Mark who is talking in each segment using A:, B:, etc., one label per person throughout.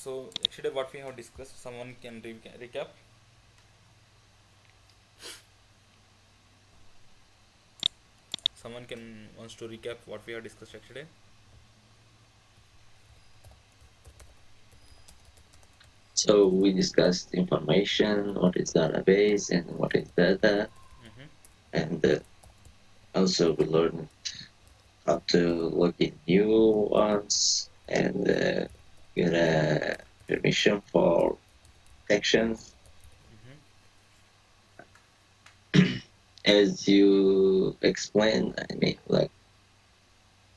A: So actually, what we have discussed, someone can recap. Someone can wants to recap what we have discussed yesterday.
B: So we discussed information, what is database and what is data,
A: Mm-hmm.
B: and also we learned how to log in new ones and get a permission for actions.
A: Mm-hmm.
B: As you explained, I mean, like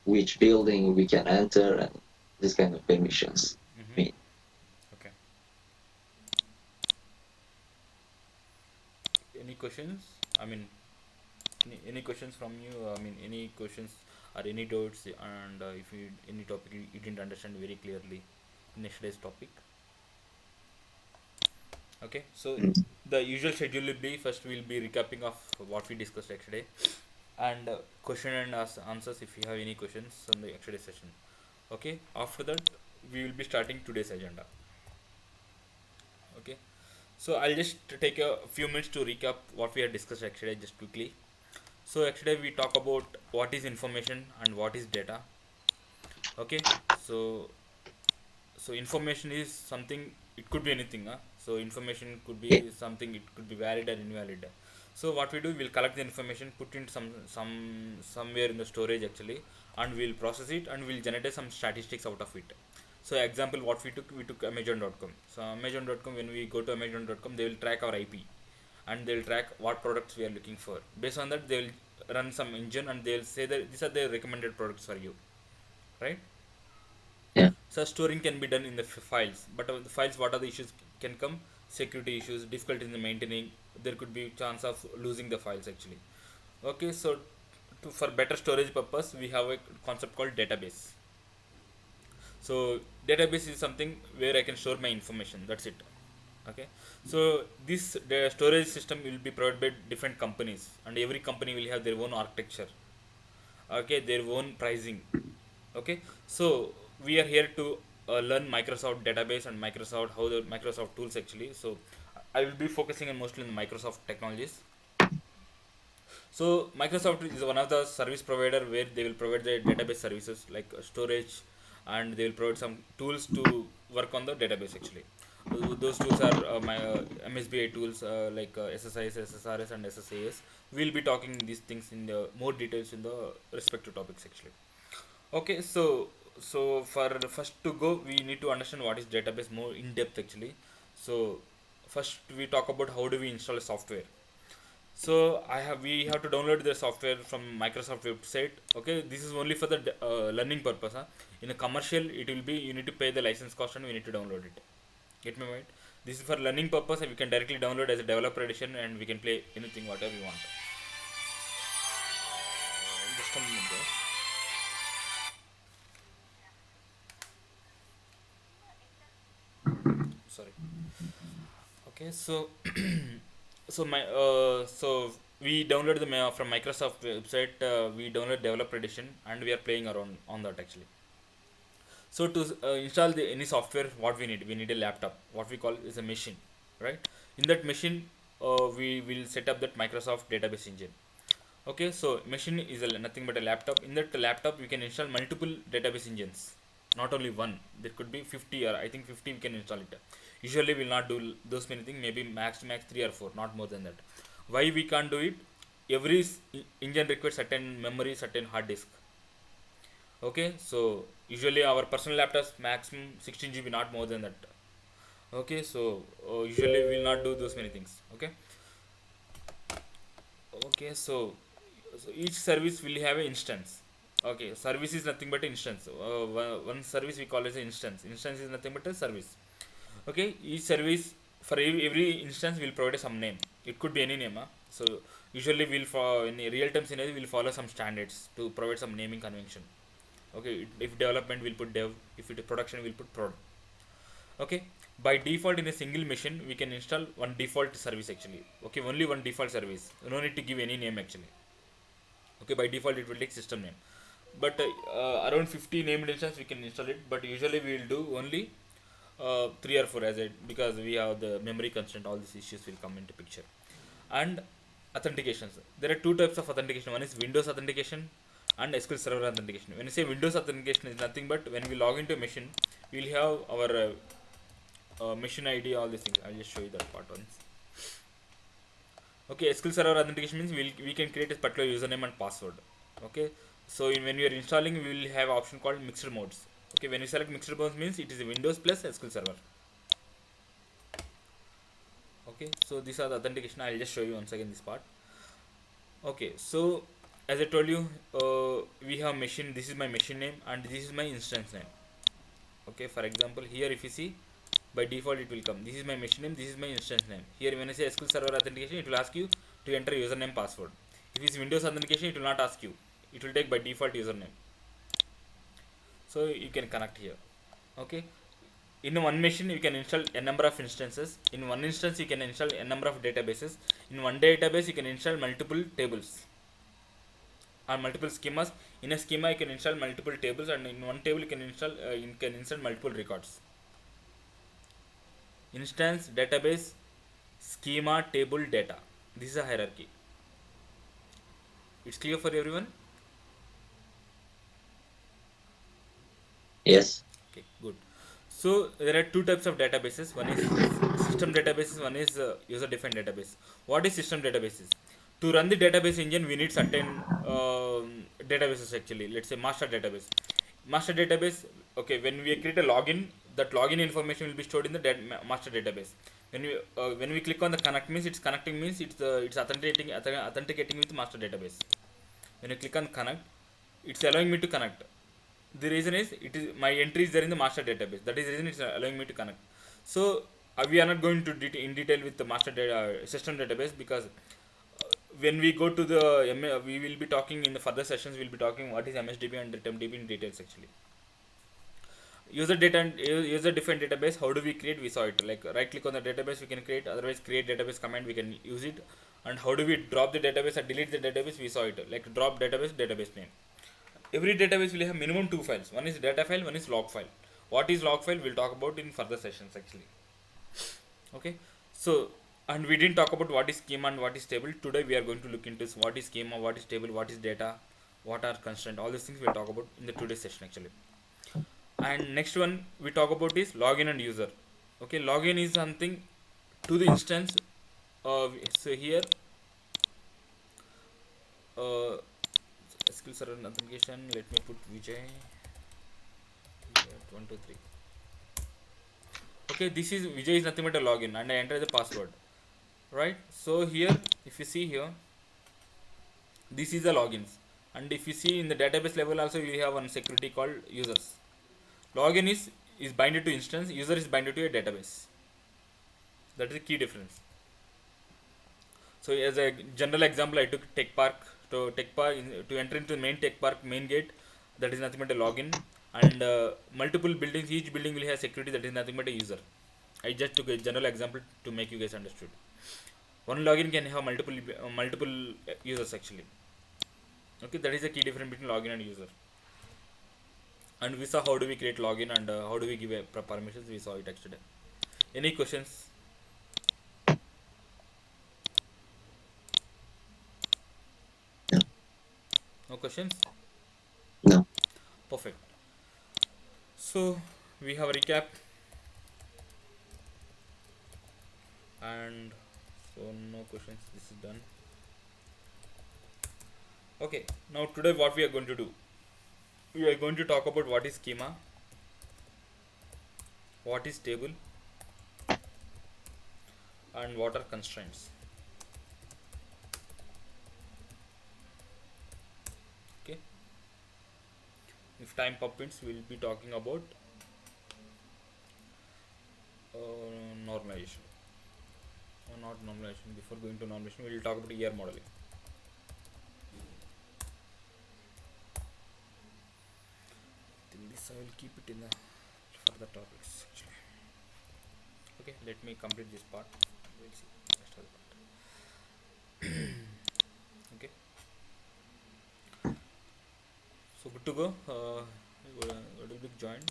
B: which building we can enter and this kind of permissions. I
A: Mm-hmm.
B: mean,
A: Okay. Any questions? I mean, any questions from you? I mean, any questions or any doubts? And if you any topic you didn't understand very clearly in yesterday's topic. Okay. So
B: mm,
A: the usual schedule will be first we'll be recapping of what we discussed yesterday, and question and answers if you have any questions on the yesterday session. Okay. After that, we will be starting today's agenda. Okay. So I'll just take a few minutes to recap what we had discussed yesterday, just quickly. So yesterday we talk about what is information and what is data. Okay. So information is something. It could be anything. So information could
B: yeah,
A: be something. It could be valid or invalid. So what we do, we'll collect the information, put in somewhere in the storage actually, and we'll process it and we'll generate some statistics out of it. So example, what we took Amazon.com. So Amazon.com, when we go to Amazon.com, they will track our IP, and they'll track what products we are looking for. Based on that, they will run some engine and they'll say that these are the recommended products for you, right?
B: yeah,
A: So storing can be done in the files, but the files, what are the issues can come? Security issues, difficulty in the maintaining. There could be chance of losing the files actually. Okay, so for better storage purpose, we have a concept called database. So database is something where I can store my information. That's it. Okay, so this the storage system will be provided by different companies, and every company will have their own architecture. Okay, their own pricing. Okay, so we are here to learn Microsoft database and Microsoft, how the Microsoft tools actually. So I will be focusing on mostly on the Microsoft technologies. So Microsoft is one of the service provider where they will provide the database services like storage, and they will provide some tools to work on the database actually. Those tools are MSBI tools like SSIS, SSRS, and SSAS. We'll be talking these things in the more details in the respective topics actually. Okay, so for the first to go, we need to understand what is database more in depth actually. So first we talk about how do we install a software. So we have to download the software from Microsoft website. Okay, this is only for the learning purpose. In a commercial, it will be you need to pay the license cost and we need to download it. Get my point? This is for learning purpose and we can directly download as a developer edition and we can play anything whatever we want. Just a moment, guys. Sorry. Okay, so so we download the from Microsoft website. We download developer edition and we are playing around on that actually. So to install any software, what we need a laptop. What we call is a machine, right? In that machine, we will set up that Microsoft database engine. Okay, so machine is nothing but a laptop. In that laptop, we can install multiple database engines, not only one. There could be 50 or I think 50 we can install it. Usually, we will not do those many things. Maybe max to max 3 or 4, not more than that. Why we can't do it? Every engine requires certain memory, certain hard disk. Okay, so usually our personal laptops maximum 16 GB, not more than that. Okay, so usually we will not do those many things. Okay, okay, so each service will have an instance. Okay, service is nothing but instance. One service we call as an instance. Instance is nothing but a service. Okay, each service for every instance will provide some name. It could be any name. So usually we'll for in a real time scenario we'll follow some standards to provide some naming convention. Okay, if development will put dev, if it is production will put prod. Okay, by default in a single machine we can install one default service actually. Okay, only one default service, no need to give any name actually. Okay, by default it will take system name, but around 50 named instance we can install it, but usually we will do only three or four as it, because we have the memory constraint, all these issues will come into picture. And authentications, there are two types of authentication. One is Windows authentication and SQL Server authentication. When you say Windows authentication, is nothing but when we log into a machine, we'll have our machine ID, all these things. I'll just show you that part once. Okay, SQL Server authentication means we can create a particular username and password. Okay, so when we are installing, we will have option called mixed modes. Okay, when you select mixed modes means it is a Windows plus SQL Server. Okay, so these are the authentication. I'll just show you once again this part. Okay, so as I told you, we have machine. This is my machine name and this is my instance name. Okay, for example, here if you see, by default it will come, this is my machine name, this is my instance name. Here when I say SQL Server authentication, it will ask you to enter username password. If it's Windows authentication, it will not ask you, it will take by default username. So you can connect here. Okay, in one machine you can install a number of instances. In one instance you can install a number of databases. In one database you can install multiple tables or multiple schemas. In a schema you can install multiple tables, and in one table you can install multiple records. Instance, database, schema, table, data. This is a hierarchy. It's clear for everyone?
B: Yes.
A: Okay, good. So there are two types of databases. One is system databases, one is user-defined database. What is system databases? To run the database engine, we need certain databases actually. Let's say master database. Master database. Okay, when we create a login, that login information will be stored in the master database. When we click on the connect means it's connecting, means it's authenticating with master database. When you click on connect, it's allowing me to connect. The reason is it is my entry is there in the master database. That is the reason it's allowing me to connect. So we are not going to in detail with the system database, because when we go to the we will be talking in the further sessions. We'll be talking what is MSDB and TempDB in details actually. User data and user defined database. How do we create? We saw it. Like right click on the database, we can create. Otherwise, create database command, we can use it. And how do we drop the database or delete the database? We saw it. Like drop database name. Every database will have minimum two files. One is data file, one is log file. What is log file? We'll talk about in further sessions actually. Okay. So, and we didn't talk about what is schema and what is table. Today we are going to look into what is schema, what is table, what is data, what are constraint. All these things we'll talk about in the today's session actually. And next one we talk about is login and user. Okay, login is something to the instance. So here, SQL Server authentication. Let me put Vijay. 1 2 3. Okay, this is Vijay is nothing but a login, and I enter the password. Right. So here, if you see here, this is the logins, and if you see in the database level also, you have one security called users. Login is binded to instance, user is binded to a database. That is a key difference. So as a general example, I took Tech Park. To enter into the main Tech Park main gate, that is nothing but a login, and multiple buildings. Each building will have security, that is nothing but a user. I just took a general example to make you guys understood. One login can have multiple users actually. Okay, that is the key difference between login and user. And we saw how do we create login and how do we give a permissions. We saw it yesterday. Any questions?
B: No.
A: No questions?
B: No.
A: Perfect. So we have a recap, and so no questions. This is done. Okay, now today what we are going to do, we are going to talk about what is schema, what is table, and what are constraints. Okay, if time permits, we will be talking about normalization. Not normalization. Before going to normalization, we will talk about ER modeling. I will keep it in the further topics actually. Okay, let me complete this part. We'll see rest of the part. Okay, so good to go. What will be joined?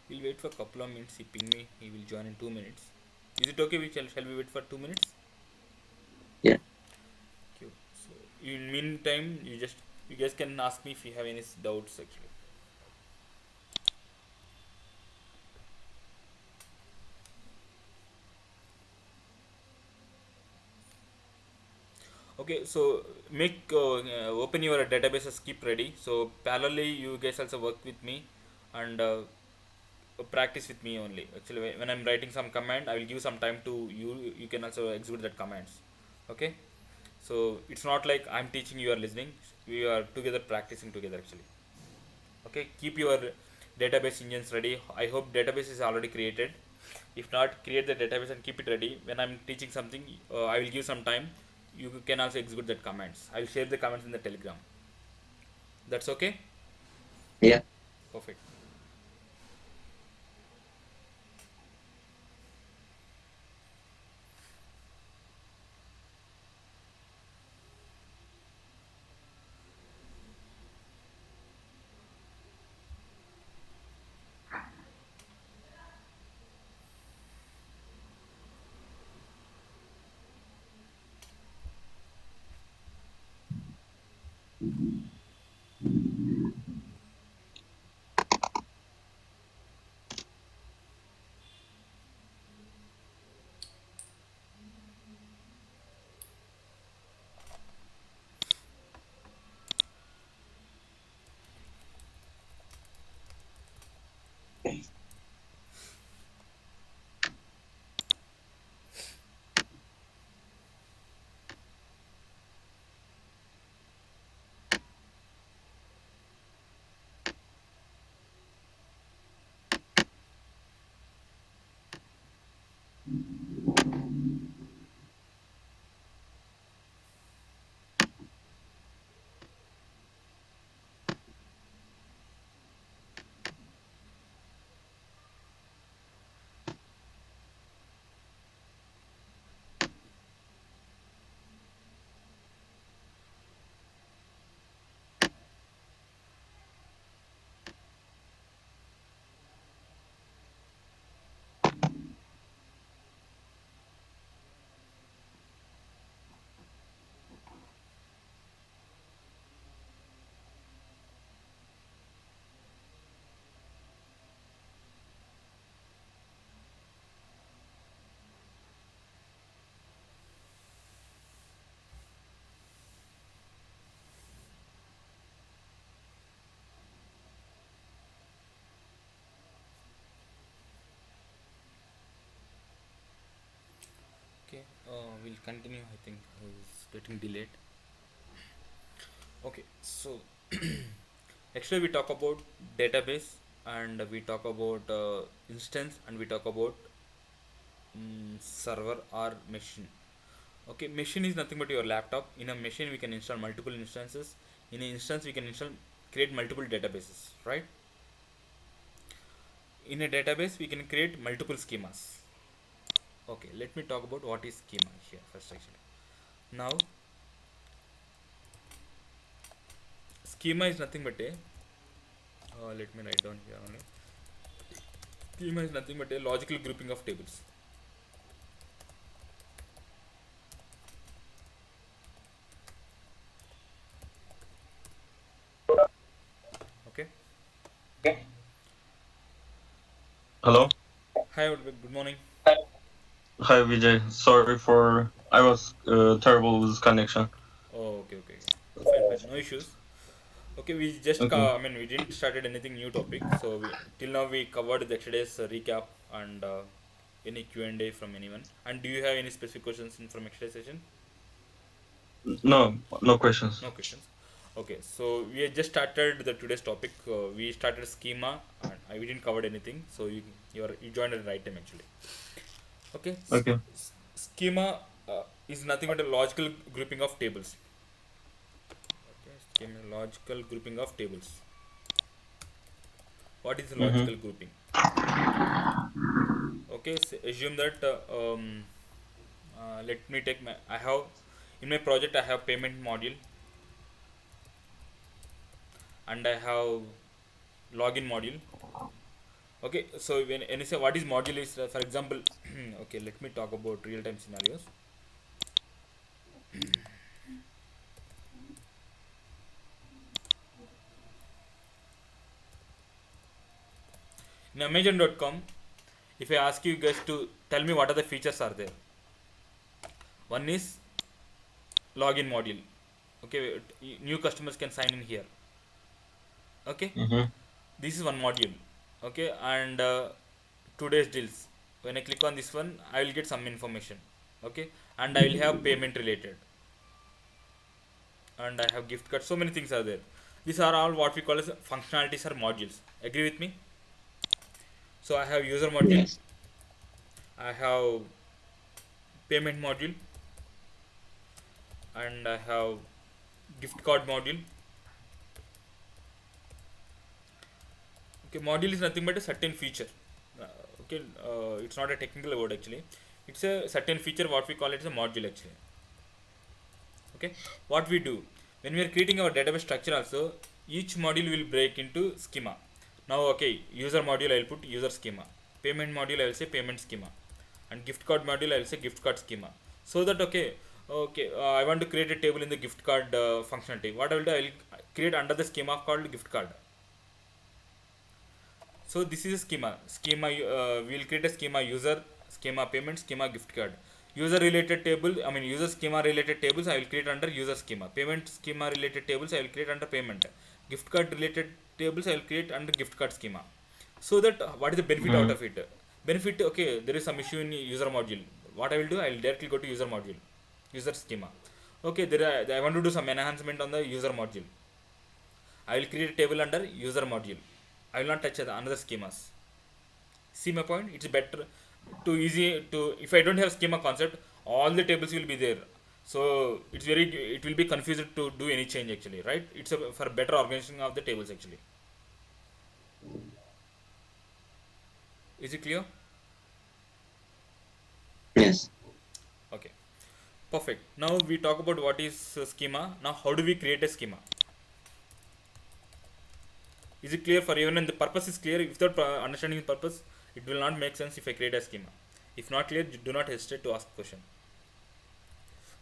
A: We'll wait for a couple of minutes. He ping me. He will join in 2 minutes. Is it okay? Shall we wait for 2 minutes?
B: Yeah.
A: Okay. So in meantime, you guys can ask me if you have any doubts actually. Okay, so make open your databases, keep ready. So parallelly, you guys also work with me, and practice with me only. Actually, when I'm writing some command, I will give some time to you. You can also execute that commands. Okay, so it's not like I'm teaching, you are listening. We are together practicing together actually. Okay, keep your database engines ready. I hope database is already created. If not, create the database and keep it ready. When I'm teaching something, I will give some time. You can also execute that commands. I will share the comments in the telegram. That's okay.
B: Yeah.
A: Perfect. Okay, we'll continue. I think it's getting delayed. Okay, so actually we talk about database, and we talk about instance, and we talk about server or machine. Okay, machine is nothing but your laptop. In a machine we can install multiple instances. In an instance we can install, create multiple databases, right? In a database we can create multiple schemas. Okay, let me talk about what is schema here first actually. Now schema is nothing but a let me write down here only. Schema is nothing but a logical grouping of tables. Okay.
C: Hello.
A: Hi, good morning.
C: Hi, Vijay. Sorry for I was terrible with connection.
A: Oh, okay, okay, okay. Fine, fine. No issues. Okay, we just
C: Okay.
A: I mean we didn't started anything new topic. So we till now we covered the yesterday's recap and any Q and A from anyone. And do you have any specific questions from yesterday's session?
C: No, no questions.
A: No questions. Okay, so we had just started the today's topic. We started schema, and we didn't cover anything. So you joined at the right time actually. Okay,
C: Okay.
A: schema is nothing but a logical grouping of tables. Okay, schema logical grouping of tables. What is the
C: Mm-hmm.
A: logical grouping? Okay, so assume that let me take my I have in my project I have payment module and I have login module. Okay, so when you say what is module is, for example, okay, let me talk about real time scenarios. In Amazon.com, if I ask you guys to tell me what are the features are there, one is login module. Okay, new customers can sign in here. Okay,
C: Mm-hmm.
A: this is one module. Okay, and today's deals. When I click on this one, I will get some information. Okay, and I will have payment related, and I have gift cards. So many things are there. These are all what we call as functionalities or modules. Agree with me? So I have user module,
B: Yes.
A: I have payment module, and I have gift card module. Okay, module is nothing but a certain feature. Okay, it's not a technical word actually. It's a certain feature. What we call it is a module actually. Okay, what we do when we are creating our database structure also, each module will break into schema. Now, okay, user module I will put user schema, payment module I will say payment schema, and gift card module I will say gift card schema. So that okay, I want to create a table in the gift card functionality. What I will do, I will create under the schema called gift card. So this is a schema we will create a schema user, schema payment, schema gift card. User related table, I mean user schema related tables I will create under user schema. Payment schema related tables I will create under payment. Gift card related tables I will create under gift card schema. So that what is the benefit out of it? Benefit, okay, there is some issue in user module. What I will do, I will directly go to user module, user schema. Okay, I want to do some enhancement on the user module. I will create a table under user module. I will not touch another schemas. See my point? It's better to easy to, if I don't have schema concept, all the tables will be there. So it will be confused to do any change actually, right? It's for better organization of the tables actually. Is it clear?
B: Yes.
A: Okay, perfect. Now we talk about what is schema. Now how do we create a schema? Is it clear for everyone? And the purpose is clear. Without understanding the purpose, it will not make sense if I create a schema. If not clear, do not hesitate to ask question.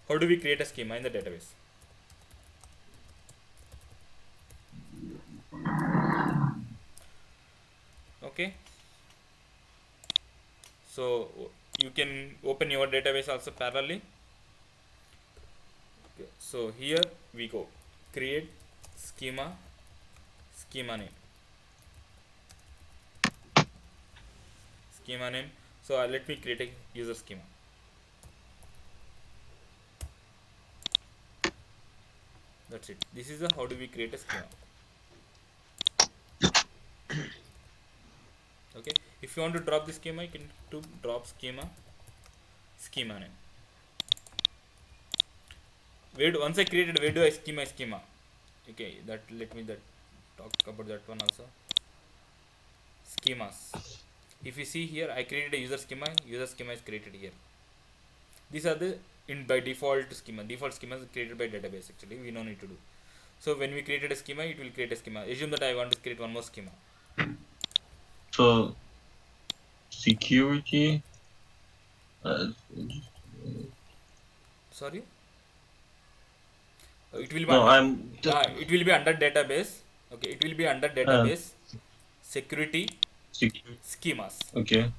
A: How do we create a schema in the database? Okay. So you can open your database also parallelly. Okay. So here we go. Create schema, schema name. Schema name. So let me create a user schema. That's it. This is how do we create a schema. Okay. If you want to drop the schema, you can do drop schema, schema name. Once I created, where do I schema? Okay, that let me that talk about that one also. Schemas. If you see here, I created a user schema. User schema is created here. These are the by default schema. Default schema is created by database actually. We no need to do. So when we created a schema, it will create a schema. Assume that I want to create one more schema.
C: So security.
A: Sorry. It will be
C: No,
A: under.
C: I'm.
A: It will be under database. Okay, it will be under database. Security
C: Security.
A: schemas.
C: Okay.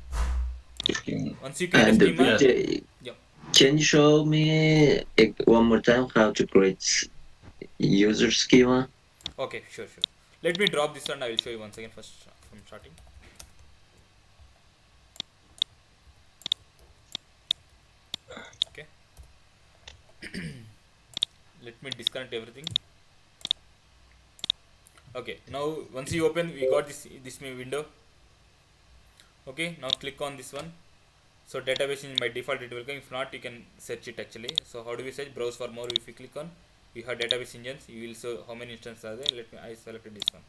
A: Once you create a
B: And
A: schema,
B: Vijay,
A: yeah.
B: can you show me one more time how to create user schema?
A: Okay, sure. Let me drop this and I will show you once again first from starting. Okay. Let me disconnect everything. Okay, now once you open, we got this window. Okay, now click on this one. So database in by default it will come. If not, you can search it actually. So how do we search? Browse for more. If you click on, you have database engines. You will show how many instances are there. I selected this one.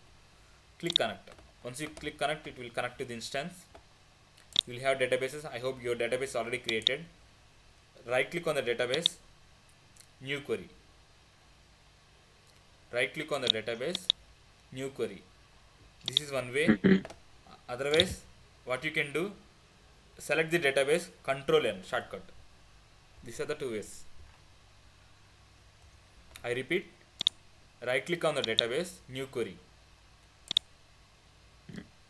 A: Click connect. Once you click connect, it will connect to the instance. You will have databases. I hope your database is already created. Right click on the database, new query. Right click on the database, new query. This is one way.
B: Mhm.
A: Otherwise, what you can do, select the database, Control N shortcut. These are the two ways. I repeat, right click on the database, new query.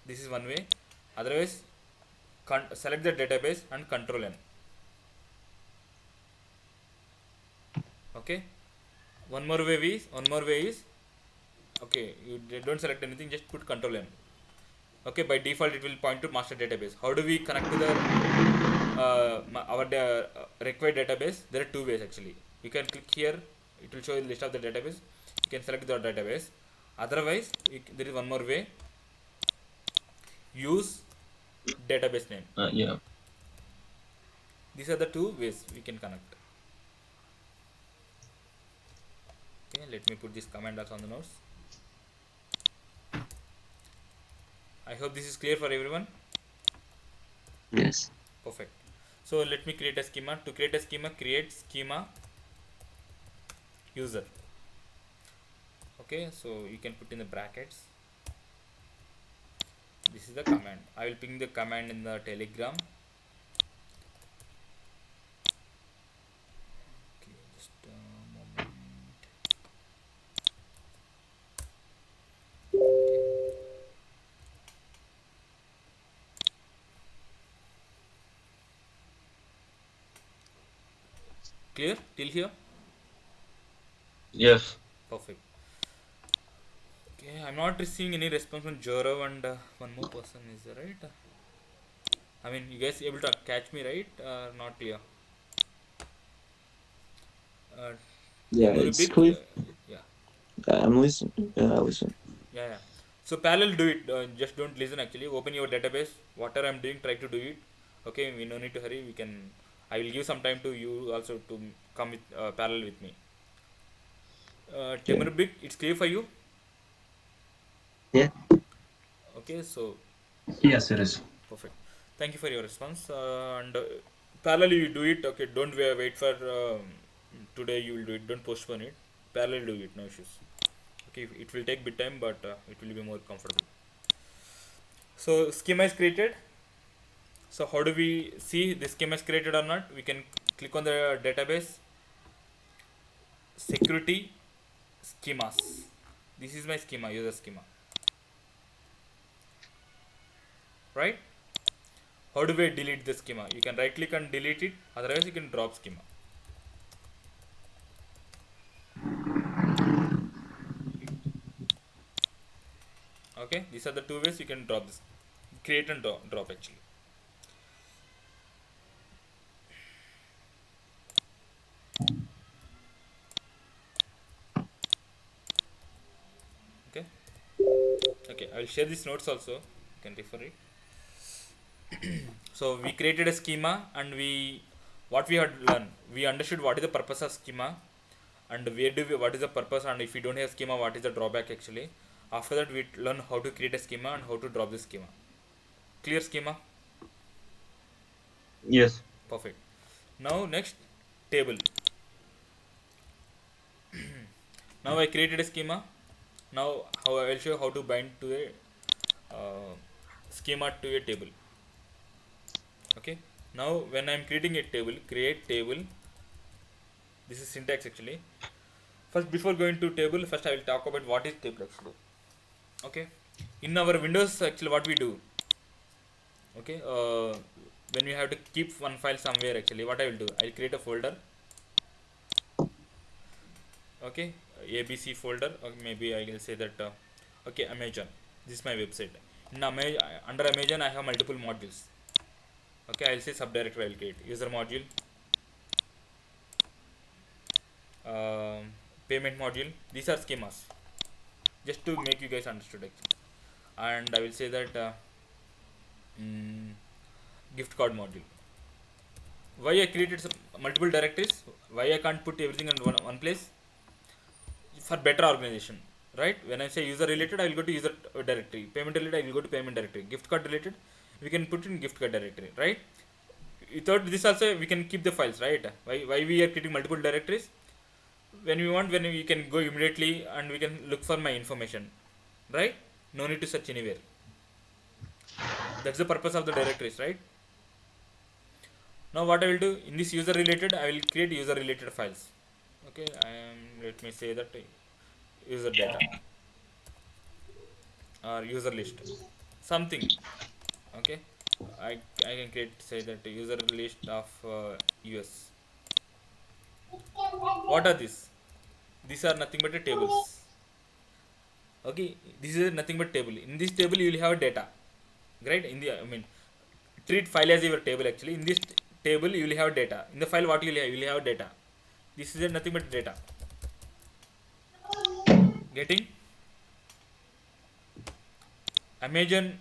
A: This is one way. Otherwise, select the database and Control N. Okay. One more way is okay. You don't select anything, just put Control N. Okay. By default, it will point to master database. How do we connect to the our required database? There are two ways actually. You can click here. It will show you the list of the database. You can select the database. Otherwise, there is one more way. Use database name.
C: Yeah.
A: These are the two ways we can connect. Okay, let me put this command also on the notes. I hope this is clear for everyone.
B: Yes.
A: Perfect. So let me create a schema. To create a schema, create schema user. Okay, so you can put in the brackets. This is the command. I will ping the command in the Telegram. Okay, just a moment. Clear till here?
C: Yes.
A: Perfect. Okay, I'm not receiving any response from Joro and one more person, is there, right? I mean, you guys able to catch me, right? Not clear.
B: Yeah,
A: Timur
B: it's
A: Big,
B: clear.
A: yeah,
B: I'm listening. Yeah, I listen.
A: yeah. So parallel do it. Just don't listen. Actually, open your database. Whatever I'm doing, try to do it. Okay, we no need to hurry. We can. I will give some time to you also to come with parallel with me. Timur Big, it's clear for you.
B: Yeah.
A: Okay, so
D: Yes, it is.
A: perfect. Thank you for your response. And parallel you do it. Okay, don't wait for today. You will do it. Don't postpone it. Parallel do it. No issues. Okay, it will take bit time, but it will be more comfortable. So schema is created. So how do we see the schema is created or not? We can click on the database, security, schemas. This is my schema, user schema. Right? How do we delete the schema? You can right click and delete it. Otherwise, you can drop schema. Okay, these are the two ways you can drop this. Create and drop actually. Okay. Okay, I will share these notes also. You can refer it. So we created a schema and what we had learned. We understood what is the purpose of schema and what is the purpose, and if we don't have schema, what is the drawback actually. After that, we learn how to create a schema and how to drop the schema. Clear schema?
C: Yes.
A: Perfect. Now next, table. Now I created a schema. Now I will show you how to bind to a schema to a table. Okay. Now when I am creating a table, create table. This is syntax actually. First, before going to table, first I will talk about what is table actually. Okay. In our Windows actually, what we do. Okay. When we have to keep one file somewhere actually, what I will do, I will create a folder. Okay, ABC folder, or maybe I will say that okay, Amazon, this is my website. In under Amazon I have multiple modules. Okay, I will say subdirectory I will create user module, payment module. These are schemas, just to make you guys understood actually. And I will say that gift card module. Why I created some multiple directories? Why I can't put everything in one place? For better organization, right? When I say user related, I will go to user directory. Payment related, I will go to payment directory. Gift card related, we can put in gift card directory, right? Without this also, we can keep the files, right? Why we are creating multiple directories? When we can go immediately and we can look for my information, right? No need to search anywhere. That's the purpose of the directories, right? Now what I will do in this user related, I will create user related files. Okay, let me say that user data or user list, something. Okay, I can create, say that user list of US. What are these are nothing but a tables. Okay, this is nothing but table. In this table you will have data, right? In the, I mean, treat file as your table. Actually in this table you will have data. In the file what you will have data. This is nothing but data. Getting? Amazon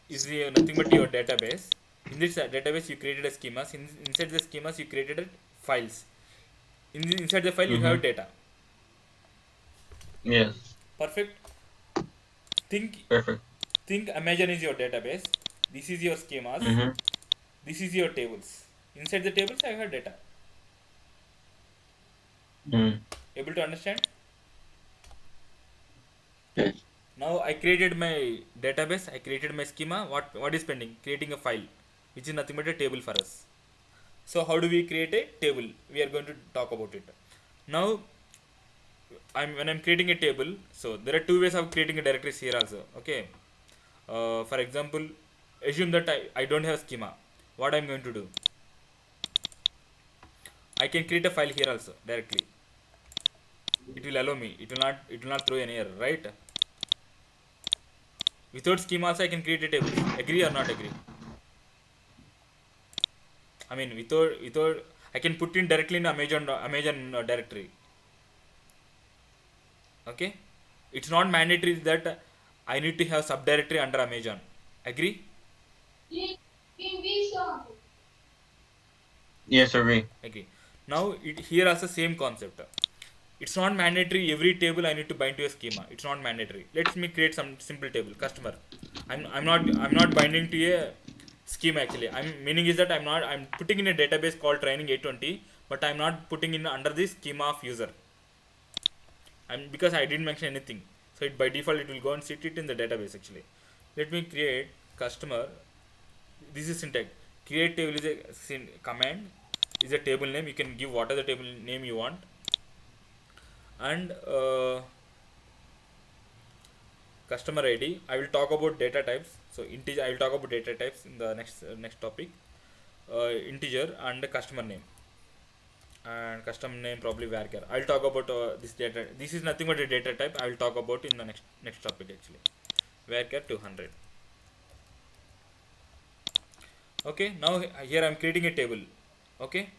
A: is nothing but your database. In this database you created a schemas. Inside the schemas you created files. Inside the file you have data.
C: Yes.
A: Perfect.
C: Perfect.
A: Think Amazon is your database. This is your schemas. This is your tables. Inside the tables I have data. Able to understand?
B: Okay.
A: Now I created my database, I created my schema. What is pending? Creating a file, which is nothing but a table for us. So how do we create a table? We are going to talk about it. Now when I'm creating a table, so there are two ways of creating a directories here also. Okay. For example, assume that I don't have schema. What I'm going to do? I can create a file here also directly. It will allow me. It will not throw any error, right? Without schema also I can create a table. Agree or not agree? I mean, without I can put in directly in Amazon directory. Okay, it's not mandatory that I need to have subdirectory under Amazon. Agree?
C: Yes, agree.
A: Agree. Now here also same concept. It's not mandatory every table I need to bind to a schema. It's not mandatory. Let me create some simple table. Customer. I'm not binding to a schema actually. Meaning is that I'm putting in a database called training 820, but I'm not putting in under the schema of user. Because I didn't mention anything. So by default it will go and sit it in the database actually. Let me create customer. This is syntax. Create table is a command, is a table name. You can give whatever the table name you want. And customer ID. I will talk about data types. So integer. I will talk about data types in the next topic. Integer and the customer name. And custom name probably varchar. I will talk about this data. This is nothing but a data type. I will talk about in the next topic actually. Varchar 200. Okay. Now here I am creating a table. Okay.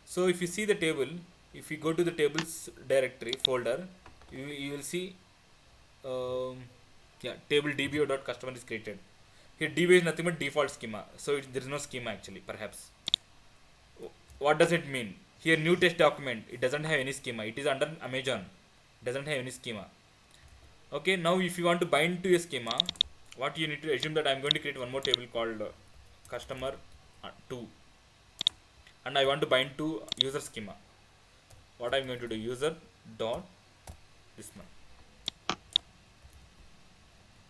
A: So if you see the table, if you go to the tables directory folder, you will see table dbo.customer is created. Here db is nothing but default schema, so there is no schema actually. Perhaps what does it mean? Here new test document, it doesn't have any schema. It is under Amazon, doesn't have any schema. Okay, now if you want to bind to a schema, what you need to assume that I'm going to create one more table called customer 2, and I want to bind to user schema. What I'm going to do, user dot this one,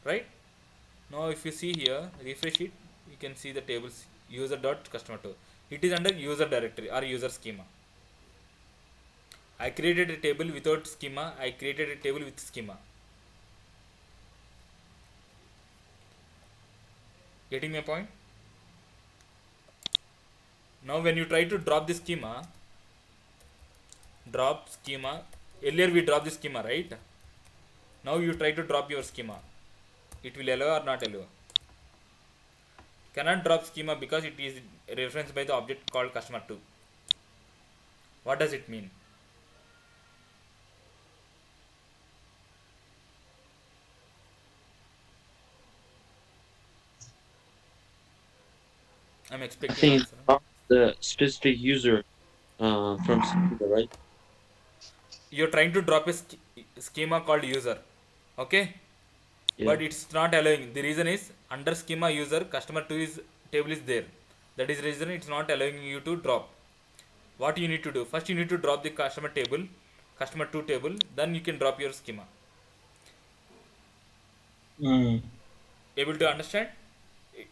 A: right? Now if you see here, refresh it, you can see the tables user dot customer 2. It is under user directory or user schema. I created a table without schema. I created a table with schema. Getting my point? Now when you try to drop the schema, earlier we dropped the schema, right? Now you try to drop your schema. It will allow or not allow? Cannot drop schema because it is referenced by the object called customer 2. What does it mean? I'm expecting
D: Saying
A: answer.
D: the specific user from Schema, right?
A: You're trying to drop a schema called user, okay?
D: Yeah.
A: But it's not allowing. The reason is under schema user customer 2 is table is there. That is the reason it's not allowing you to drop. What you need to do? First you need to drop the customer 2 table, then you can drop your schema. Able to understand?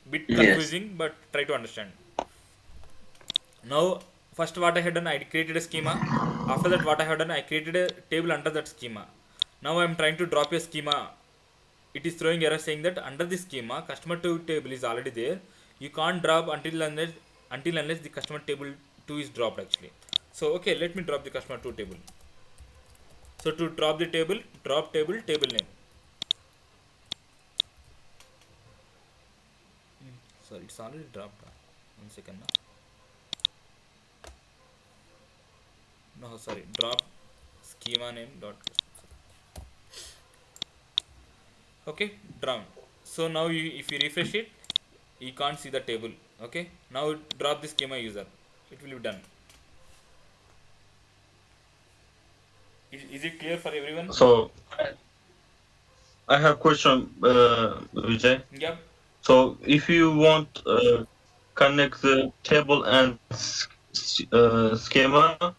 A: bit
B: Yes.
A: confusing, but try to understand. Now, first what I had done, I created a schema. After that, what I had done, I created a table under that schema. Now I am trying to drop a schema. It is throwing error saying that under the schema, customer 2 table is already there. You can't drop until unless the customer table 2 is dropped actually. So okay, let me drop the customer 2 table. So to drop the table, drop table name. Sorry, it's already dropped. One second now. No, sorry, drop schema name dot. Okay, drop. So now if you refresh it, you can't see the table. Okay, now drop the schema user. It will be done. Is it clear for everyone?
C: So I have question, Vijay.
A: Yep.
C: So if you want connect the table and schema,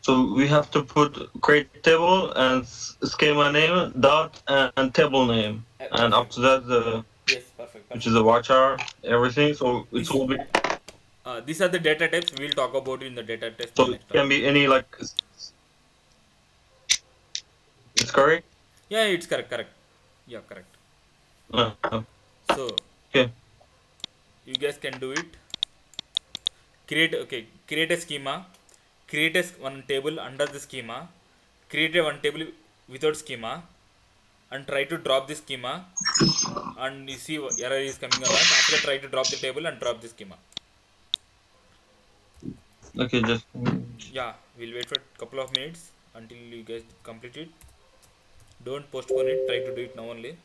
C: so we have to put create table and schema name dot and table name, and
A: Perfect.
C: after that the
A: Yes, perfect.
C: which
A: Perfect.
C: is a varchar everything. So it
A: This
C: will be
A: these are the data types. We'll talk about it in the data types in the
C: so it
A: next
C: can
A: topic.
C: be any like it's correct.
A: Yeah, it's correct. Correct. Yeah, correct.
C: Uh,
A: So
C: okay.
A: you guys can do it. Create a schema, create one table under the schema, create a one table without schema, and try to drop the schema, and you see what error is coming or not. After that, try to drop the table and drop the schema.
C: Okay, just
A: Yeah, we'll wait for a couple of minutes until you guys complete it. Don't postpone it, try to do it now only.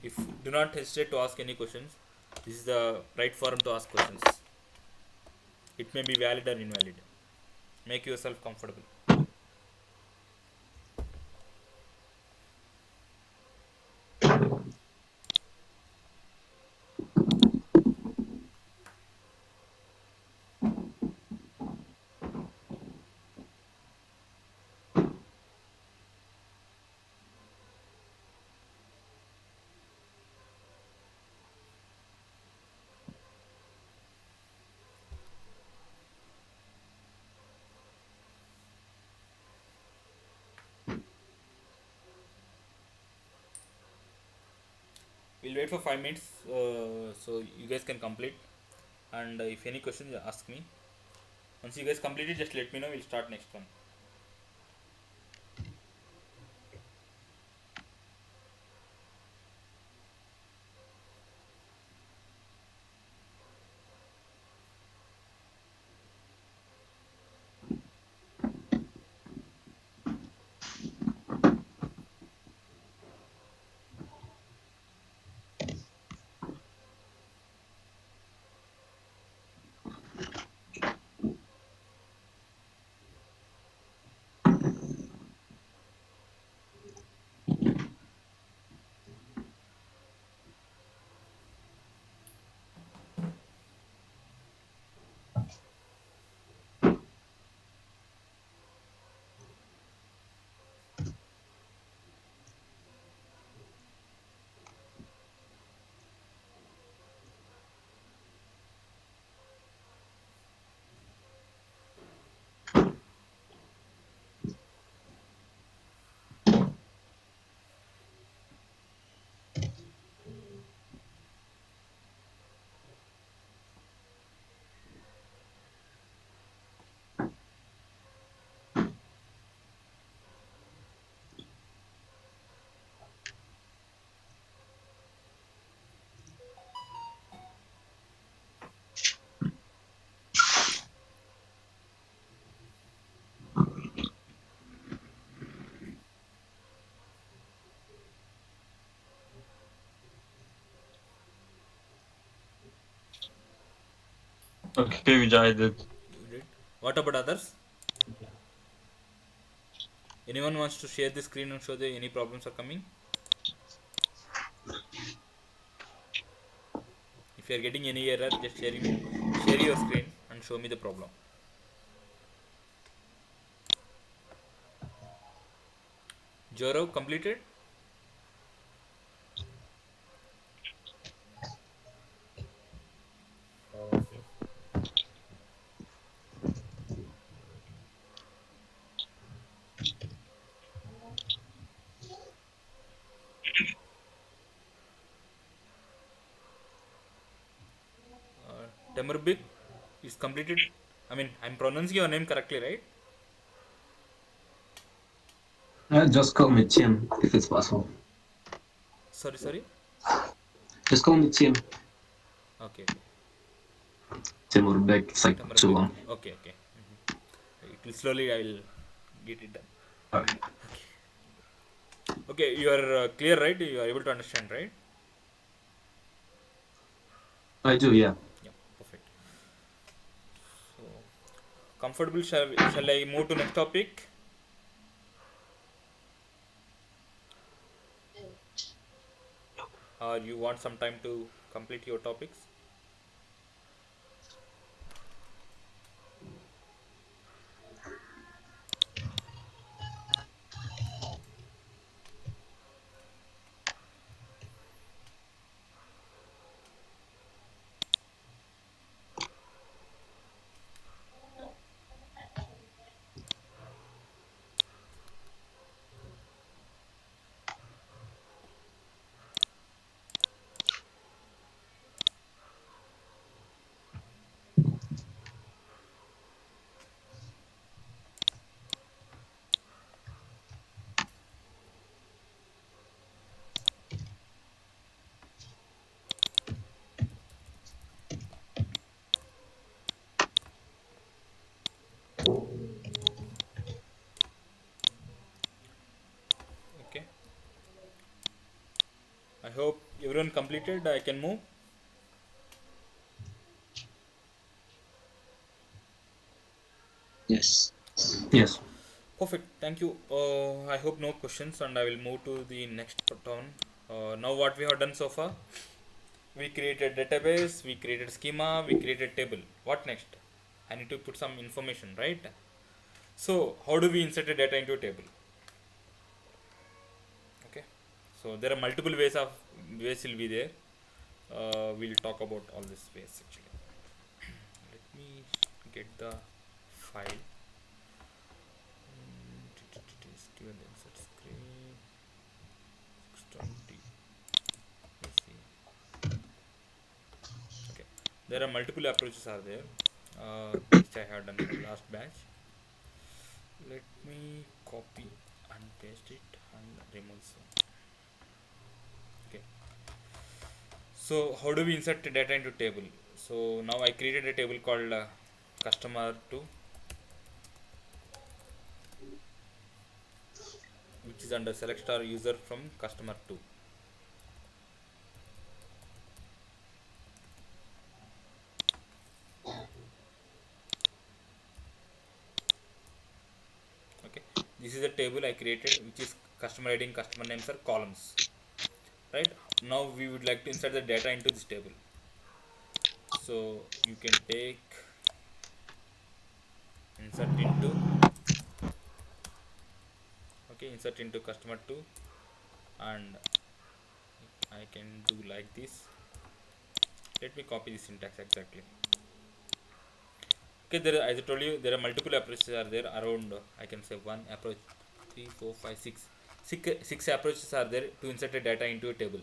A: If do not hesitate to ask any questions, this is the right forum to ask questions. It may be valid or invalid. Make yourself comfortable. We'll wait for 5 minutes so you guys can complete. And if any questions, ask me. Once you guys complete it, just let me know. We'll start next one.
C: okay, Vijay, I did.
A: You did. What about others? Anyone wants to share the screen and show the any problems are coming? If you are getting any error, just share your screen and show me the problem. Joro completed? Temurbik is completed. I mean, I'm pronouncing your name correctly, right?
E: Just call me Tim if it's possible.
A: Sorry, sorry.
E: Just call me Tim.
A: Okay, okay.
E: Timur Beck. It's like too
A: Temurbik.
E: long.
A: Okay, okay. It will slowly. I will get it done.
E: Okay.
A: Okay, you are clear, right? You are able to understand, right?
E: I do, yeah.
A: Yeah, perfect. So, comfortable. Shall I move to next topic? Or you want some time to complete your topics? Okay. I hope everyone completed. I can move.
B: Yes.
E: Yes.
A: Perfect. Thank you. I hope no questions, and I will move to the next button. Now, what we have done so far, we created database, we created schema, we created table. What next? I need to put some information, right? So, how do we insert a data into a table? Okay. So there are multiple ways will be there. We'll talk about all these ways actually. Let me get the file. SQL insert screen 620. Let's see. Okay, there are multiple approaches are there, which I have done from last batch. Let me copy and paste it and remove some. Okay. So how do we insert the data into table? So now I created a table called customer 2, which is under select star user from customer 2. Okay, this is a table I created, which is customer ID and customer names are columns. Right now we would like to insert the data into this table. So you can take insert into, okay, insert into customer 2, and I can do like this. Let me copy the syntax exactly. Okay, there as I told you, there are multiple approaches are there around. I can say one approach, three, four, five, six approaches are there to insert a data into a table.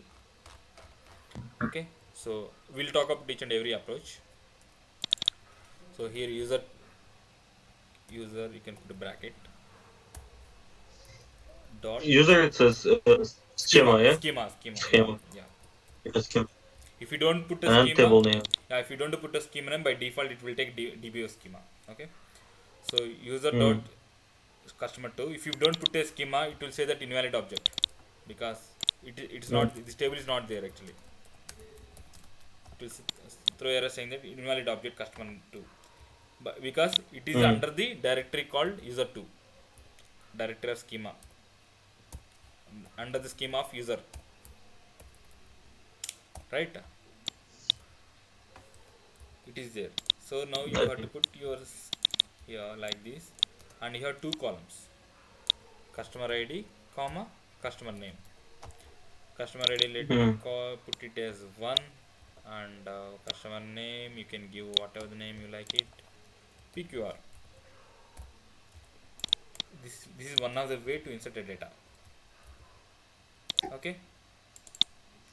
A: Okay, so we'll talk about each and every approach. So here user you can put a bracket dot
C: User, it says schema, yeah?
A: yeah,
C: Schema.
A: yeah.
C: Yeah, schema.
A: If you don't put a
C: And
A: schema,
C: table name.
A: yeah, if you don't put a schema name, by default it will take DBO schema. Okay, so user dot
C: Mm.
A: customer 2, if you don't put a schema, it will say that invalid object, because it's not, this table is not there actually. It will throw error saying that invalid object customer 2, but because it is
C: Mm.
A: under the directory called user 2, directory of schema, under the schema of user, right? It is there. So now you have to put yours here like this, and you have two columns, customer ID comma customer name. Customer ID, let me
C: Mm.
A: put it as 1, and customer name you can give whatever the name you like it, PQR. This is one of the way to insert a data. Okay,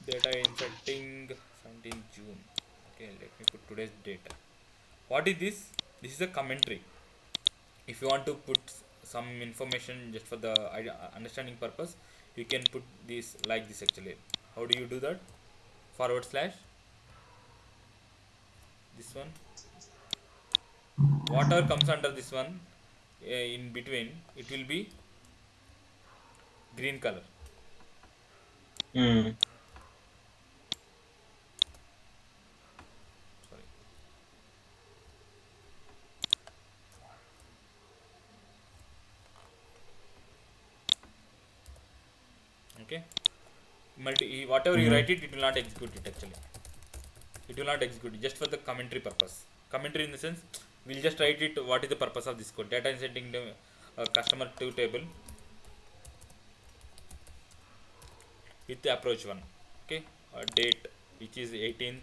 A: data inserting 17 June. Okay, let me put today's data. What is this? This is a commentary. If you want to put some information just for the understanding purpose, you can put this like this actually. How do you do that? Forward slash this one, whatever comes under this one, in between it will be green color.
C: Mm.
A: Sorry. Okay, whatever you write it, it will not execute it actually. It will not execute it just for the commentary purpose. Commentary in the sense, we'll just write it what is the purpose of this code. Data inserting the customer to table with the approach one. Okay, date which is 18th,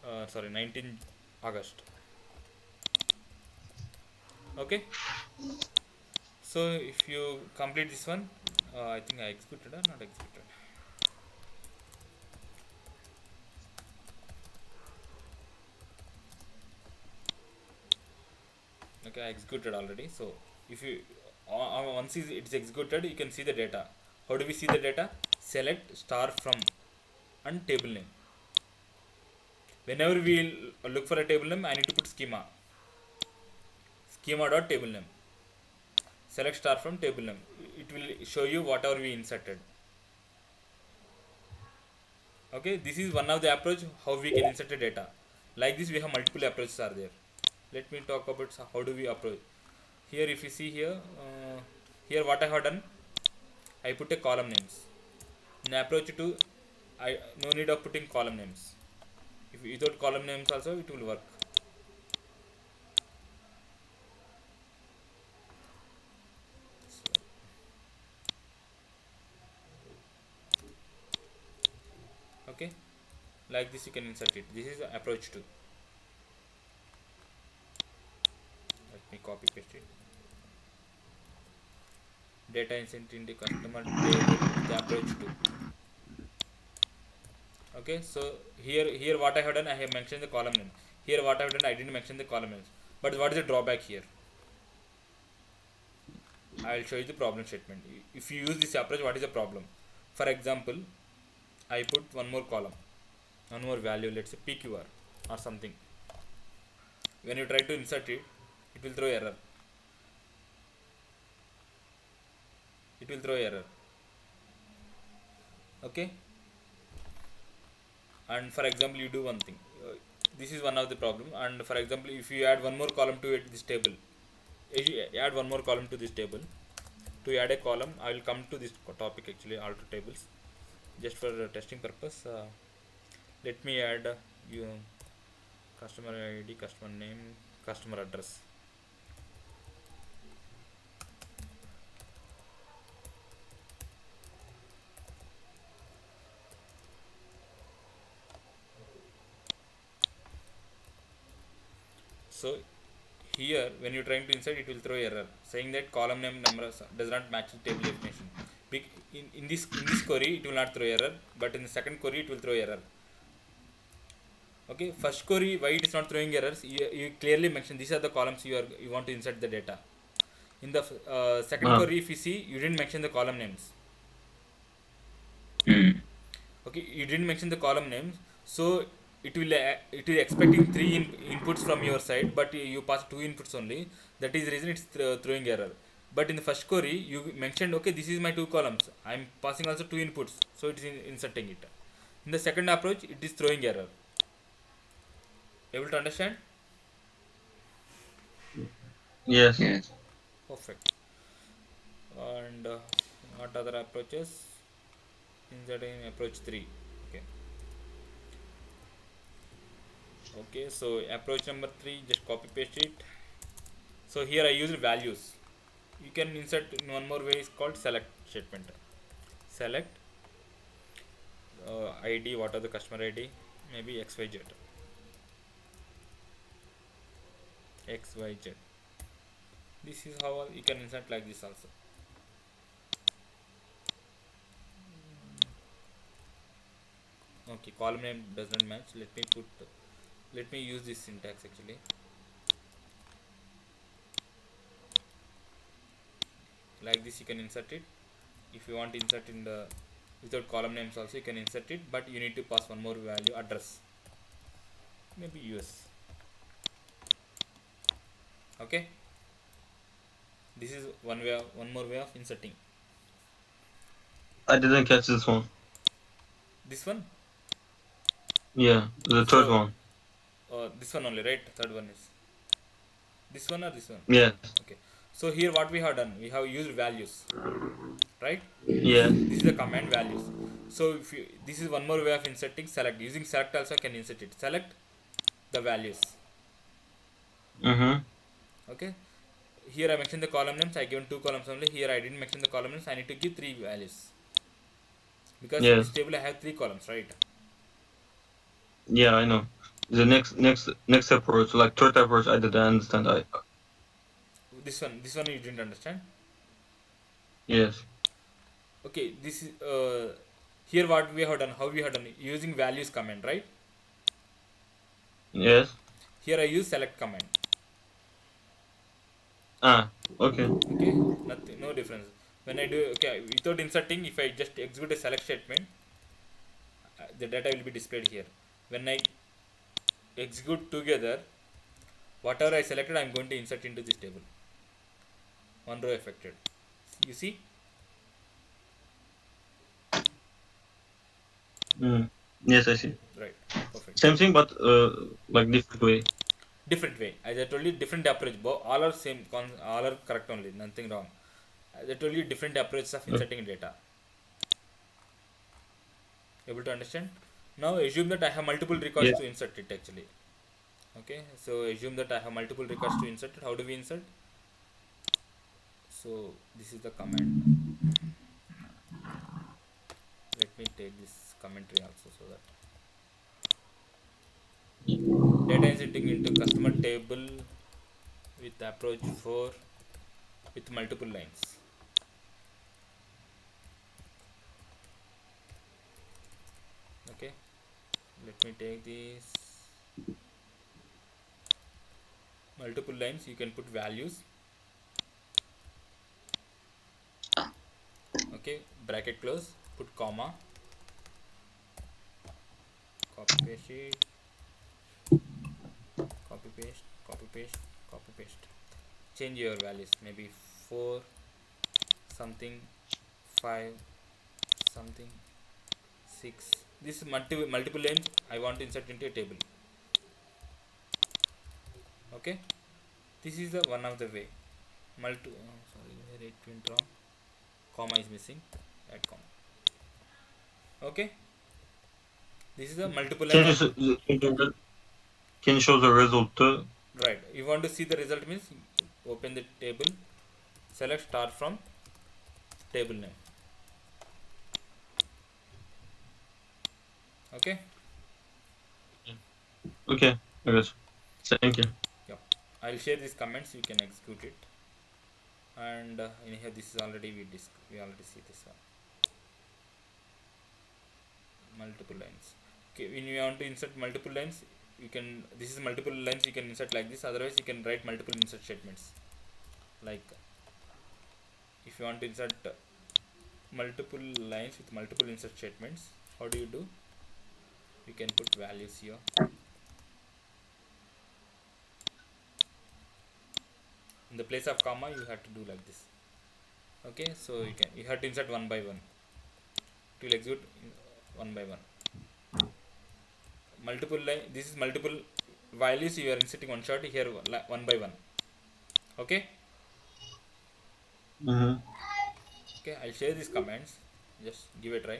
A: 19th August. Okay, so if you complete this one, I think I executed or not executed. Okay, I executed already. So if you once it's executed, you can see the data. How do we see the data? Select star from and table name. Whenever we look for a table name, I need to put schema dot table name. Select star from table name. It will show you whatever we inserted. Okay, this is one of the approach how we can insert the data. Like this, we have multiple approaches are there. Let me talk about how do we approach. Here, if you see here, here what I have done, I put a column names. In approach to, I no need of putting column names. If without column names also it will work. Okay, like this you can insert it. This is approach to. Let me copy paste it. Data insert in the customer table the approach to. Okay, so here what I have done, I have mentioned the column name. Here what I have done, I didn't mention the column names. But what is the drawback here? I will show you the problem statement. If you use this approach, what is the problem? For example, I put one more column, one more value, let's say PQR or something. When you try to insert it, it will throw error. It will throw error. Okay. And for example, you do one thing. This is one of the problem. And for example, if you add one more column to this table, add one more column to this table. To add a column, I will come to this topic actually, alter tables. Just for testing purpose, let me add customer ID, customer name, customer address. So here when you're trying to insert, it will throw error saying that column name number does not match the table definition. In this query it will not throw error, but in the second query it will throw error. Okay, first query why it is not throwing errors, you clearly mention these are the columns you want to insert the data. In the second query, if you see, you didn't mention the column names. Okay, you didn't mention the column names, so it will expecting three inputs from your side, but you pass two inputs only. That is the reason it's throwing error. But in the first query, you mentioned, okay, this is my two columns. I'm passing also two inputs, so it is inserting it. In the second approach, it is throwing error. Able to understand?
C: Yes.
B: Yes.
A: Perfect. And what other approaches? Inserting approach 3. Okay, so approach number 3, just copy paste it. So here I used values. You can insert in one more way, is called select statement. Select ID, what are the customer ID? Maybe XYZ. XYZ. This is how you can insert like this also. Okay, column name does not match. Let me use this syntax actually. Like this you can insert it. If you want to insert in the without column names also you can insert it, but you need to pass one more value, address, maybe US. Okay, this is one more way of inserting.
C: I didn't catch this one.
A: This one,
C: Yeah, the third
A: So-
C: one.
A: this one only, right? Third one is this one or this one?
C: Yes.
A: Okay, so here what we have done, we have used values, right?
C: Yeah.
A: This is the command values. So if you, this is one more way of inserting. Select, using select also can insert it. Select the values.
C: Mm-hmm.
A: Okay, here I mentioned the column names. I given 2 columns only. Here I didn't mention the column names. I need to give 3 values because in
C: Yes.
A: this table I have 3 columns, right?
C: Yeah, I know. The next approach, like third approach, I didn't understand.
A: This one you didn't understand.
C: Yes.
A: Okay, this is here what we have done. How we have done, using values command, right?
C: Yes.
A: Here I use select command.
C: Ah. Okay.
A: Okay, nothing, no difference. When I do, okay, without inserting, if I just execute a select statement, the data will be displayed here. When I execute together, whatever I selected, I am going to insert into this table. One row affected. You see?
C: Mm. Yes, I see.
A: Right. Perfect.
C: Same thing, but like different way.
A: Different way. As I told you, different approach. All are same. All are correct only. Nothing wrong. As I told you, different approaches of inserting data. Able to understand? Now assume that I have multiple records
C: Yes.
A: to insert it actually. Okay, so assume that I have multiple records to insert it. How do we insert? So this is the command. Let me take this commentary also so that data inserting into customer table with approach 4 with multiple lines. Okay, let me take this multiple lines. You can put values. Okay, bracket close, put comma, copy paste it, copy paste, copy paste, copy paste. Change your values, maybe 4 something, 5 something, 6. This is multiple lines I want to insert into a table. Okay, this is the one of the way. Sorry, where it went wrong. Comma is missing. Add comma. Okay, this is the multiple
C: Can
A: lines.
C: you show the result too?
A: Right, you want to see the result means open the table, select start from table name. Okay,
C: Okay, I guess. Thank you.
A: yeah, I'll share these comments, you can execute it. And in here this is already we already see this one, multiple lines. Okay, when you want to insert multiple lines, you can, this is multiple lines, you can insert like this. Otherwise you can write multiple insert statements. Like if you want to insert multiple lines with multiple insert statements, how do you do? You can put values here. In the place of comma you have to do like this. Okay, so you have to insert one by one. It will execute one by one. Multiple line, this is multiple values you are inserting one shot here, one by one. Okay,
C: Mm-hmm.
A: okay, I'll share these commands, just give a try.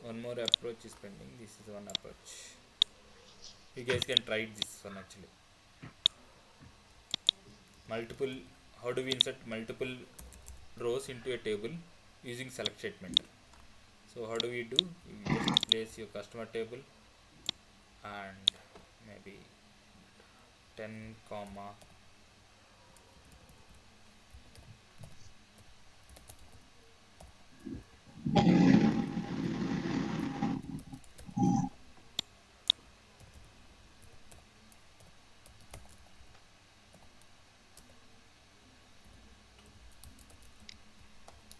A: One more approach is pending. This is one approach. You guys can try this one actually. Multiple, how do we insert multiple rows into a table using select statement? So how do we do? You just place your customer table and maybe 10 comma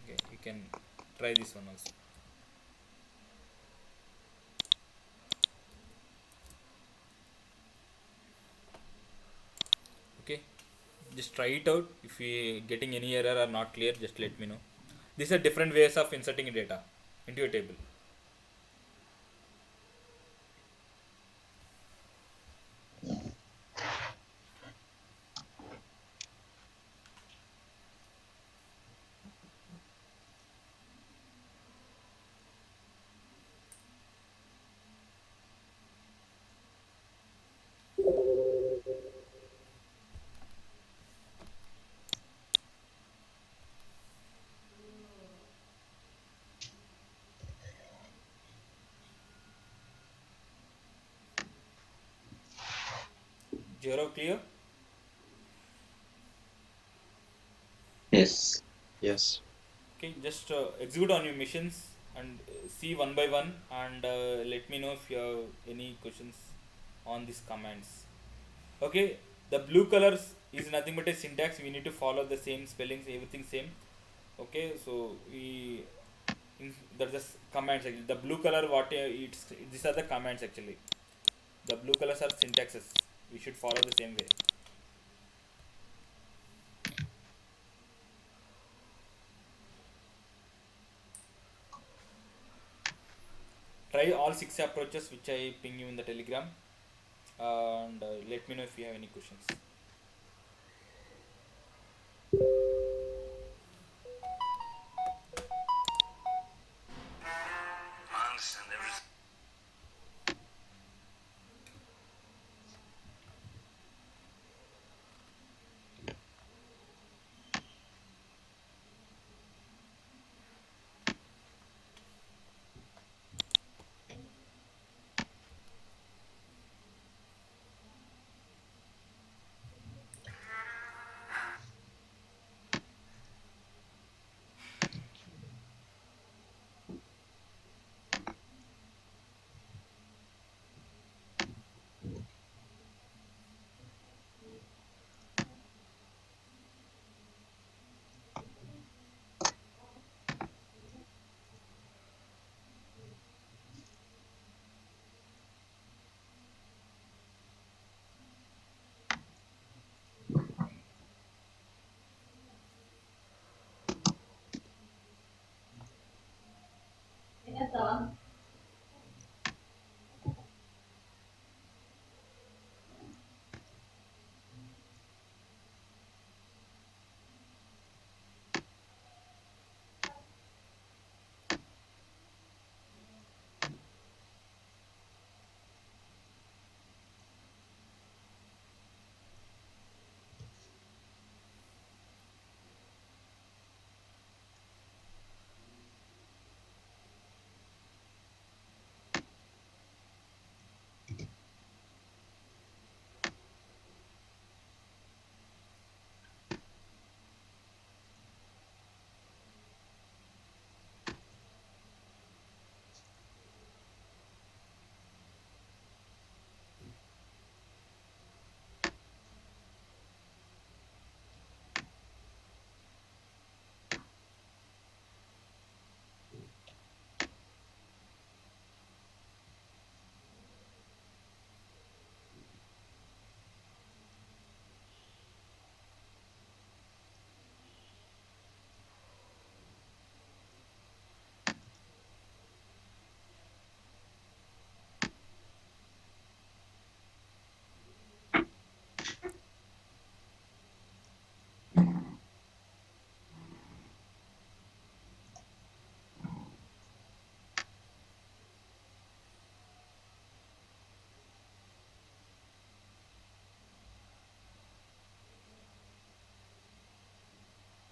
A: okay, you can try this one also. Okay, just try it out. If you getting any error or not clear, just let me know. These are different ways of inserting data into a table. Zero clear?
B: Yes.
D: Yes.
A: Okay, just execute on your missions and see one by one, and let me know if you have any questions on these commands. Okay, the blue colors is nothing but a syntax. We need to follow the same spellings, everything same. Okay, so there's just commands actually. The blue color, what it's these are the commands actually. The blue colors are syntaxes. We should follow the same way. Try all 6 approaches which I ping you in the telegram, and let me know if you have any questions.
F: I understand everything.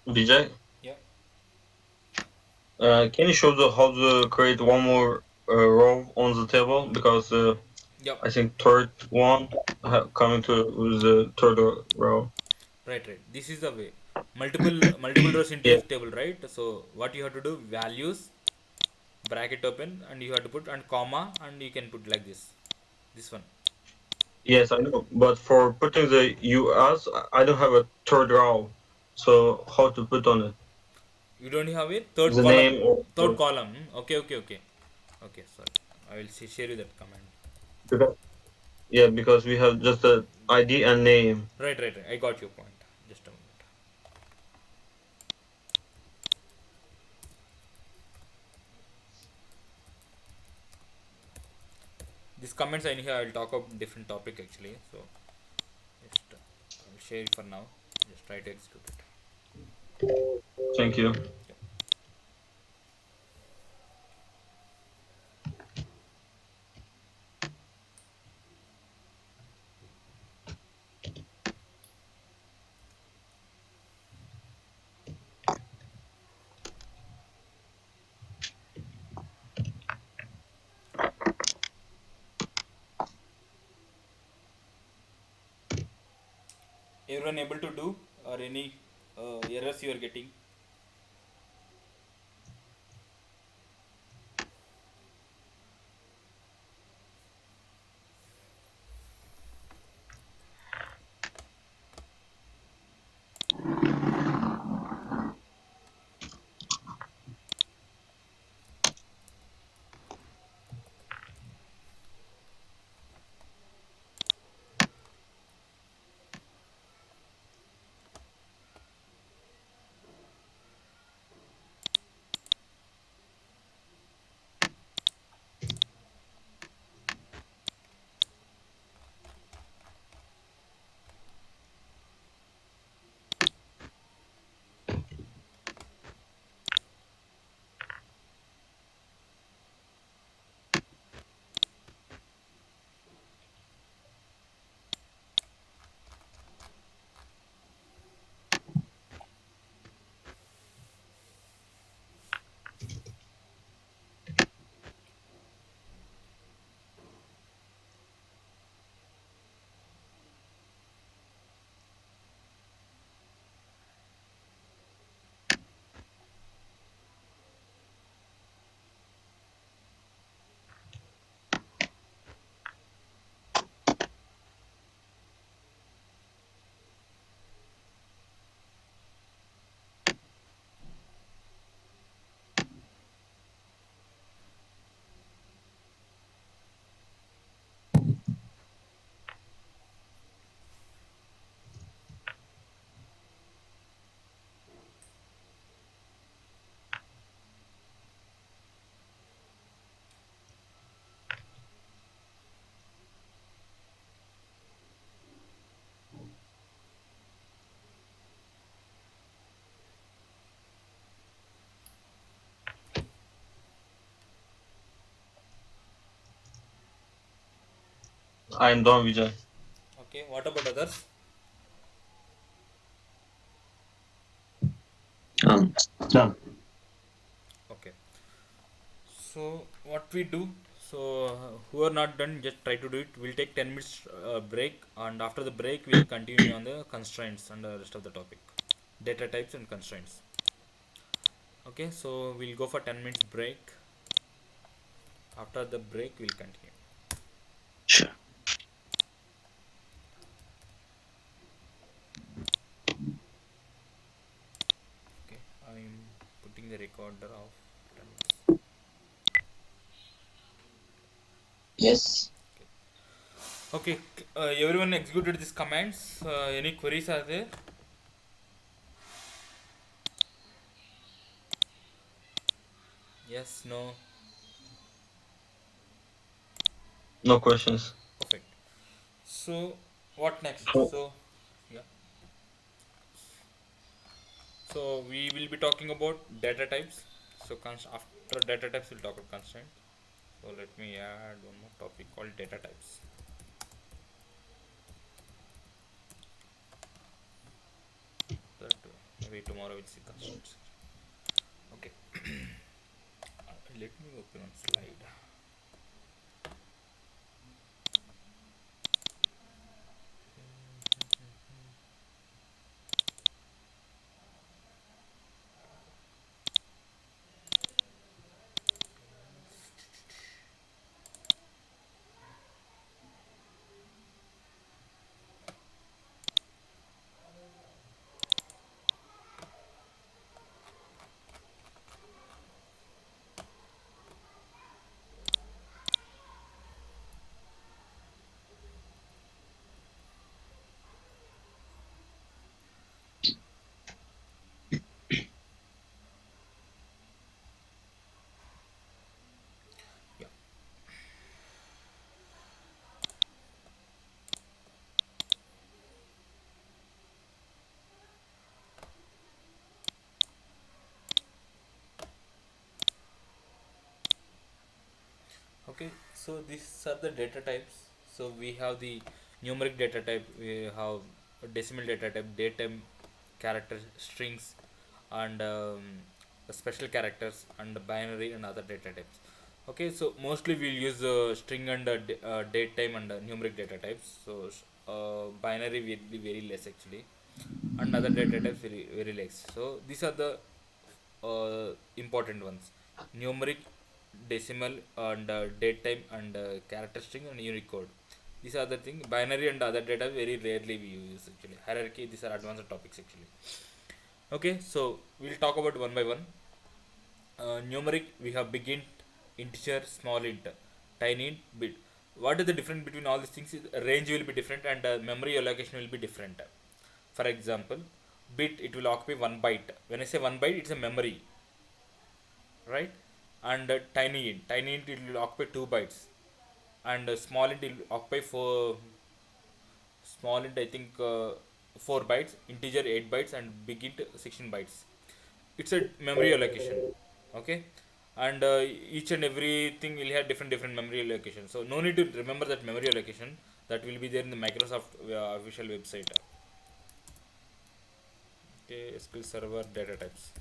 C: DJ,
A: Yeah.
C: can you show how to create one more row on the table? Because
A: Yep.
C: I think third one coming to the third row.
A: Right. This is the way. Multiple rows into a
C: Yeah.
A: table, right? So what you have to do, values, bracket open, and you have to put and comma, and you can put like this. This one.
C: Yes, I know. But for putting the US, I don't have a third row. So how to put on it?
A: You don't have a third
C: The
A: column.
C: name or
A: Third column. Okay. Okay, sorry. I will share you that command.
C: because, yeah, because we have just the ID and name.
A: Right. I got your point. Just a moment. These comments I here I'll talk about different topic actually. So just I'll share it for now. Just try to execute it.
C: Thank you.
A: Everyone able to do or any errors you are getting?
C: I'm done, Vijay.
A: Okay. What about others?
E: Done.
A: Okay. So what we do? So who are not done, just try to do it. We'll take 10 minutes break, and after the break, we'll continue on the constraints and the rest of the topic, data types and constraints. Okay. So we'll go for 10 minutes break. After the break, we'll continue.
B: Sure.
A: Okay. I'm putting the recorder off. 10 minutes.
B: Yes.
A: Okay. Everyone executed these commands. Any queries are there? Yes. No.
C: No questions.
A: Perfect. So what next?
C: Oh,
A: So yeah. So we will be talking about data types. So after data types, we'll talk about constraint. So let me add one more topic called data types. That maybe tomorrow we'll see constraints. Okay. Let me open one slide. Okay, so these are the data types. So we have the numeric data type, we have decimal data type, datetime, character strings, and special characters, and binary and other data types. Okay, so mostly we'll use string and datetime and numeric data types. So binary will be very less actually, and other data types very less. So these are the important ones: numeric, decimal, and date time, and character string and Unicode. These are the thing. Binary and other data very rarely we use actually. Hierarchy, these are advanced topics actually. Okay, so we'll talk about one by one. Numeric, we have big int, integer, small int, tiny int, bit. What is the difference between all these things? Is range will be different, and memory allocation will be different. For example, bit, it will occupy 1 byte. When I say 1 byte, it's a memory, right? And tiny int it will occupy 2 bytes, and small int will occupy small int I think 4 bytes, integer 8 bytes, and big int 16 bytes. It's a memory allocation. Okay, and each and everything will have different memory allocation, so no need to remember that memory allocation. That will be there in the Microsoft official website. Okay, SQL Server data types.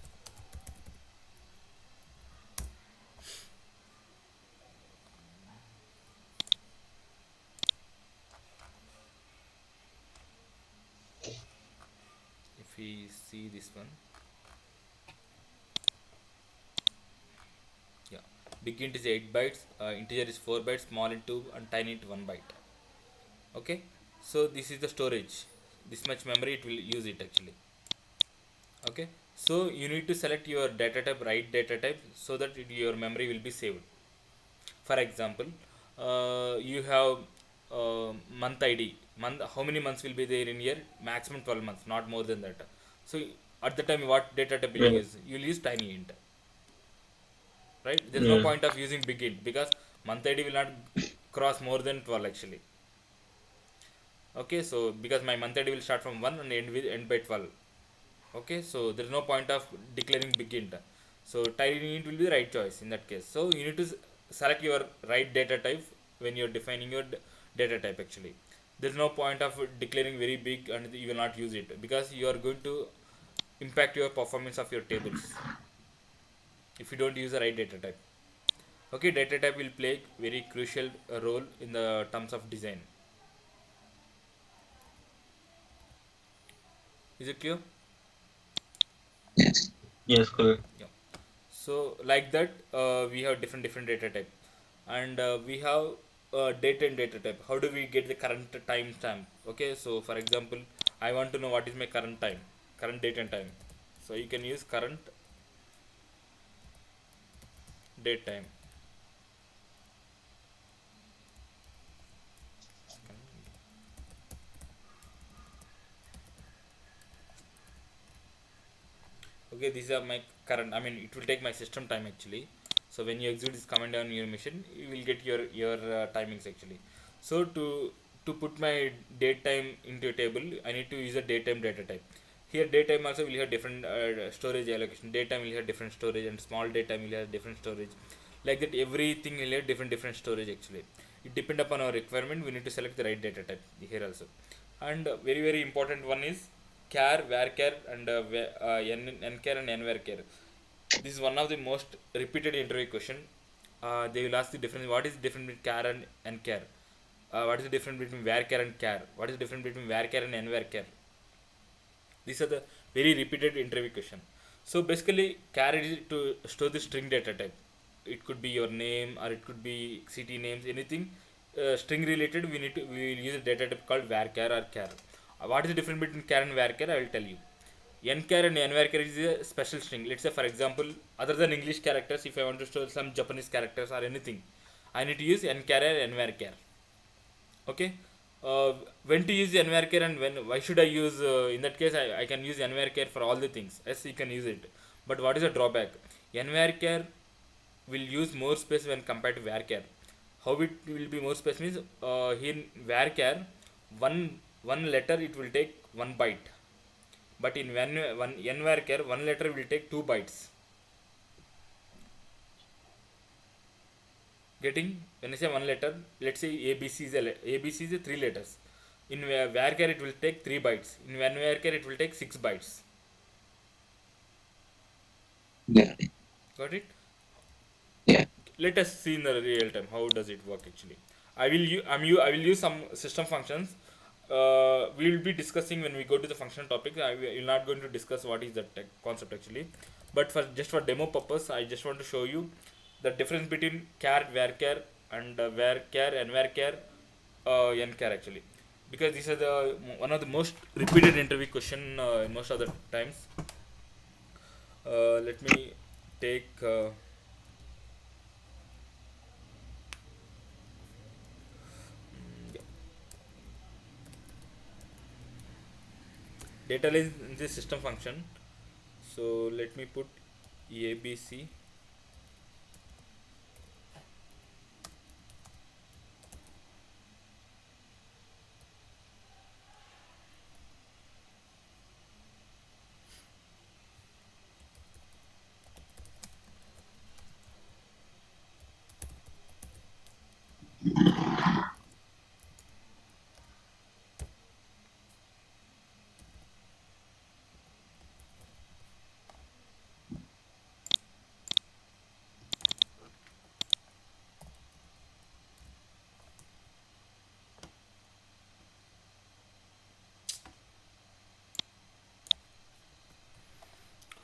A: If we see this one, yeah, big int is 8 bytes, integer is 4 bytes, small int 2, and tiny int 1 byte. Okay, so this is the storage. This much memory it will use it actually. Okay, so you need to select your data type, right data type, so that your memory will be saved. For example, you have month ID. Month, how many months will be there in year? Maximum 12 months, not more than that. So at the time, what data type will you
C: Yeah.
A: use? You'll use tiny int, right? There's no
C: Yeah.
A: point of using big int because month ID will not cross more than 12 actually. Okay, so because my month ID will start from 1 and end by 12. Okay, so there is no point of declaring big int. So tiny int will be the right choice in that case. So you need to select your right data type when you're defining your data type actually. There's no point of declaring very big and you will not use it because you are going to impact your performance of your tables if you don't use the right data type. Okay, data type will play very crucial role in the terms of design. Is it clear?
B: Yes.
C: Yes, correct.
A: Yeah. So like that, we have different data type, and we have date and data type. How do we get the current time stamp? Okay, so for example, I want to know what is my current time, current date and time. So you can use current date time. Okay, these are my current, I mean it will take my system time actually. So when you execute this command on your machine, you will get your timings actually. So to put my date time into a table, I need to use a datetime data type. Here datetime also will have different storage allocation. Datetime will have different storage, and small datetime will have different storage. Like that, everything will have different storage actually. It depend upon our requirement. We need to select the right data type here also. And very important one is char, varchar, and nchar and nvarchar. This is one of the most repeated interview question. They will ask the difference. What is the difference between char and nchar? What is the difference between varchar and char? What is the difference between varchar and nvarchar? These are the very repeated interview question. So basically, char is to store the string data type. It could be your name, or it could be city names, anything string related. We will use a data type called varchar or char. What is the difference between char and varchar? I will tell you. Nchar and nvarchar is a special string. Let's say for example, other than English characters, if I want to store some Japanese characters or anything, I need to use nchar or nvarchar. Okay, when to use nvarchar and why should I use in that case, I can use nvarchar for all the things. Yes, you can use it, but what is the drawback? Nvarchar will use more space when compared to varchar. How it will be more space means, here in varchar, one letter it will take 1 byte, but in one nvarchar, one letter will take 2 bytes. Getting, when I say one letter, let's say ABC is ABC is a three letters. In varchar it will take 3 bytes. In one varchar it will take 6 bytes.
B: Yeah.
A: Got it?
B: Yeah.
A: Let us see in the real time how does it work actually. I will use some system functions. We will be discussing when we go to the function topic. I will not going to discuss what is the concept actually, but for just for demo purpose, I just want to show you the difference between char, varchar, and varchar and varchar, nchar actually, because these are the one of the most repeated interview question most of the times. Let me take. Data is in the system function, so let me put abc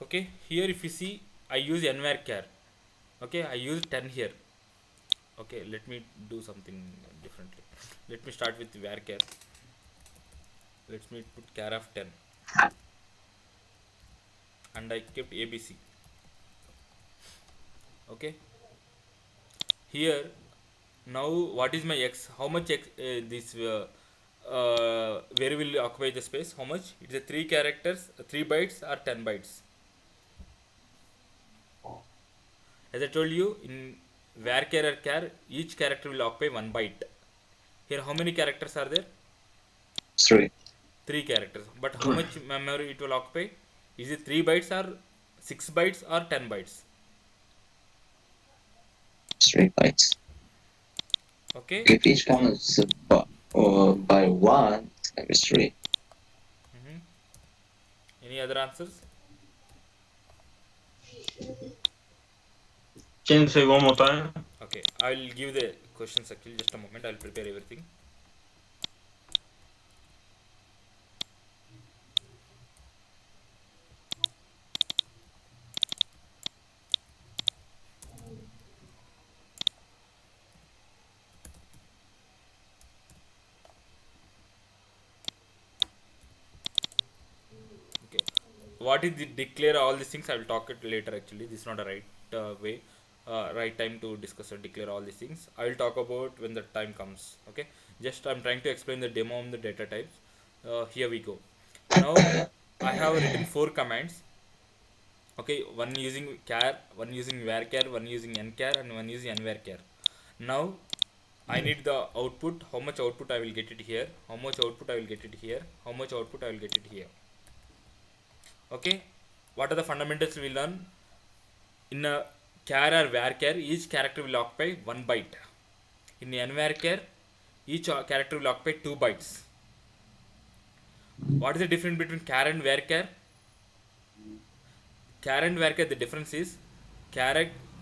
A: okay. Here if you see, I use nvarchar. Okay, I use 10 here. Okay, let me do something differently. Let me start with varchar. Let me put char of 10 and I kept abc. Okay, here now what is my x, how much x, this where will occupy the space, how much, it's a 3 characters, 3 bytes or 10 bytes. As I told you, in varchar or char, each character will occupy 1 byte. Here how many characters are there?
B: 3.
A: 3 characters. But how much memory it will occupy? Is it 3 bytes or 6 bytes or 10 bytes?
B: 3 bytes.
A: Okay.
B: If each counts by 1, it's gonna be 3.
A: Any other answers?
C: Can you say one more time?
A: Okay, I will give the questions actually. Just a moment, I will prepare everything. Okay, what is the declare all these things? I will talk it later actually. This is not a right way, right time to discuss or declare all these things. I will talk about when the time comes. Okay, just I'm trying to explain the demo on the data types. Here we go. Now I have written 4 commands. Okay, one using char, one using varchar, one using nchar, and one using nvarchar. Now I need the output, how much output I will get it here, how much output I will get it here, how much output I will get it here. Okay, what are the fundamentals we learn? In a char or varchar, each character will occupy 1 byte. In nvarchar, each character will occupy 2 bytes. What is the difference between char and varchar? Char and varchar, the difference is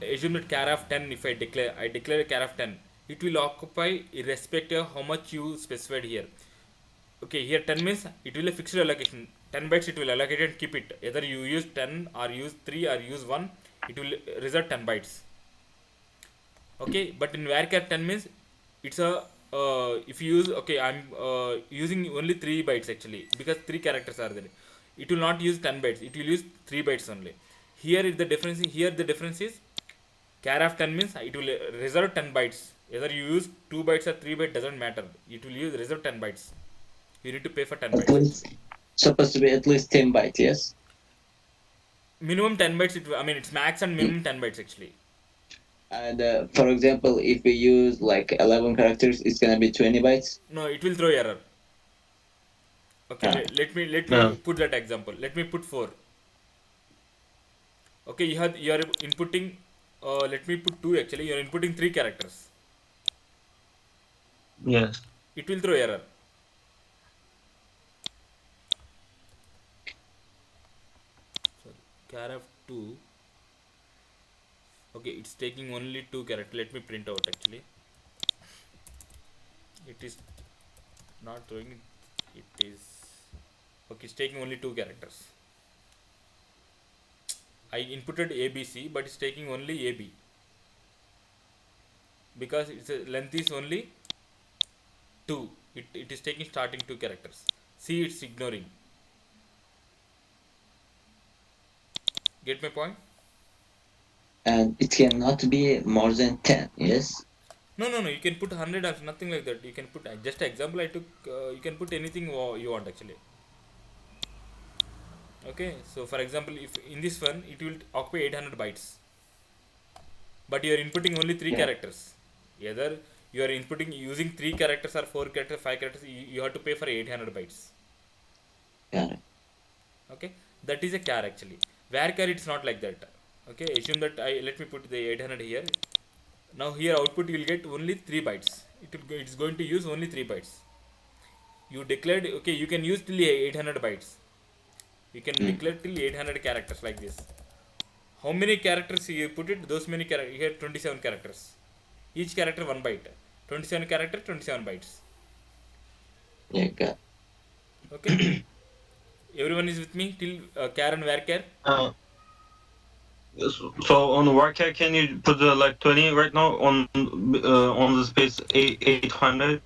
A: assume that char of 10, if I declare a char of 10, it will occupy irrespective of how much you specified here. Okay, here 10 means it will a fixed allocation. 10 bytes it will allocate and keep it. Either you use 10 or use 3 or use 1, it will reserve 10 bytes. Okay, but in varchar 10 means it's a if you use, okay, I'm using only 3 bytes actually, because 3 characters are there. It will not use 10 bytes, it will use 3 bytes only. Here is the difference. Here the difference is char of 10 means it will reserve 10 bytes. Either you use 2 bytes or 3 bytes, doesn't matter, it will use reserve 10 bytes. You need to pay for 10
B: At
A: bytes.
B: least, supposed to be at least 10 bytes, yes?
A: Minimum 10 bytes, I mean it's max and minimum 10 bytes actually.
B: And for example, if we use like 11 characters, it's gonna be 20 bytes.
A: No, it will throw error. Okay,
B: Ah.
A: let me
C: Yeah.
A: put that example. Let me put 4. Okay, you are inputting Let me put 2 actually. You're inputting 3 characters.
C: Yes.
A: It will throw error. Sorry. Charaf 2. Okay, it's taking only 2 characters. Let me print out actually. It is not throwing it. It is okay. It's taking only 2 characters. I inputted ABC, but it's taking only AB because its length is only 2. It is taking starting 2 characters. See, it's ignoring. Get my point?
B: And it cannot be more than 10, yes?
A: No, no, no. You can put 100 or nothing like that. You can put just an example. I took. You can put anything you want actually. Okay. So for example, if in this one it will occupy 800 bytes, but you are inputting only 3
B: Yeah.
A: characters. Either you are inputting using 3 characters or 4 characters, 5 characters. You have to pay for 800 bytes.
B: Got it.
A: Okay, that is a char actually. Varchar it's not like that. Okay, assume that I let me put the 800 here. Now here output you will get only 3 bytes. It's going to use only 3 bytes. You declared okay. You can use till 800 bytes. You can declare till 800 characters like this. How many characters you put it? Those many characters. Here 27 characters. Each character 1 byte. 27 character 27 bytes.
B: Yeah, got it.
A: Okay. Everyone is with me till char and varchar.
C: Uh, so on Warcare, can you put like 20 right now on the space 800?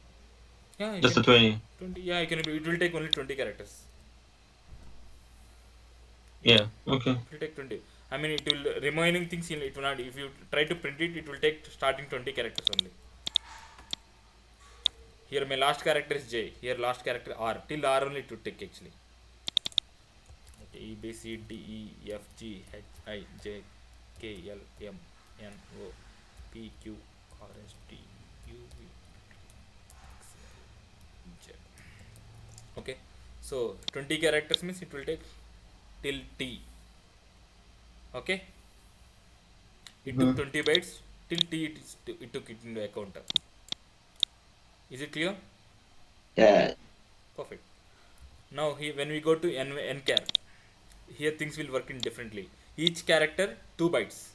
A: Yeah, you
C: Just
A: can
C: a 20.
A: 20. Yeah, I can. It will take only 20 characters.
C: Yeah. Okay.
A: It will take 20. I mean, it will remaining things in it will not. If you try to print it, it will take starting 20 characters only. Here my last character is J. Here last character R. Till R only it will take actually. Okay, E B C D E F G H I J K L M N O P Q R S T U V X Y J. Okay, so 20 characters means it will take till T. Okay, it took 20 bytes till T. It took it into account. Is it clear?
B: Yeah,
A: Perfect. Now here when we go to nchar, here things will work in differently. Each character 2 bytes.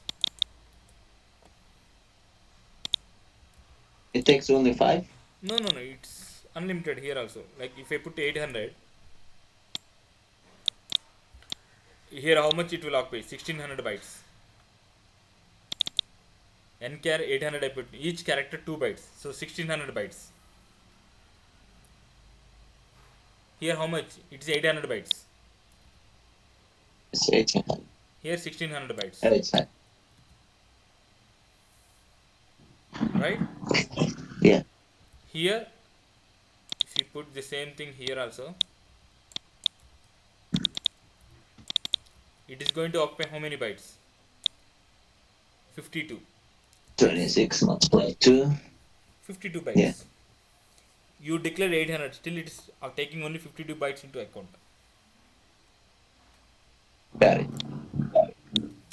B: it takes only 5.
A: No, no, no. It's unlimited here also. Like if I put 800, here how much it will occupy? 1600 bytes. Nchar 800 I put each character 2 bytes. So 1600 bytes. Here how much? It's 800 bytes.
B: It's 1800.
A: Here 1600 bytes.
B: It's fine.
A: Right?
B: Yeah.
A: Here, if you put the same thing here also, it is going to occupy how many bytes? 52.
B: 26 multiplied 2.
A: 52 bytes.
B: Yeah.
A: You declare 800, still it is taking only 52 bytes into account.
B: Got it.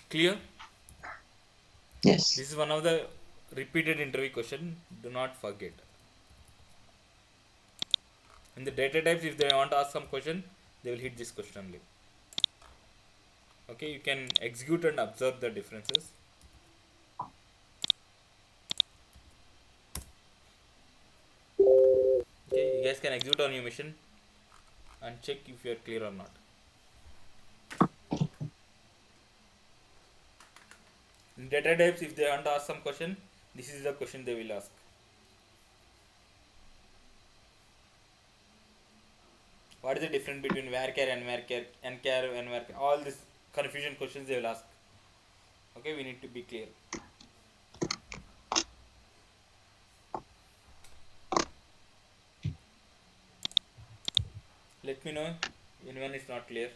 A: Clear?
B: Yes.
A: This is one of the repeated interview question. Do not forget. In the data types, if they want to ask some question, they will hit this question only. Okay, you can execute and observe the differences. Okay, you guys can execute on your machine and check if you are clear or not. In data types, if they want to ask some question, this is the question they will ask. What is the difference between varchar and varchar, nchar and varchar? All these confusion questions they will ask. Okay, we need to be clear. Let me know if anyone is not clear.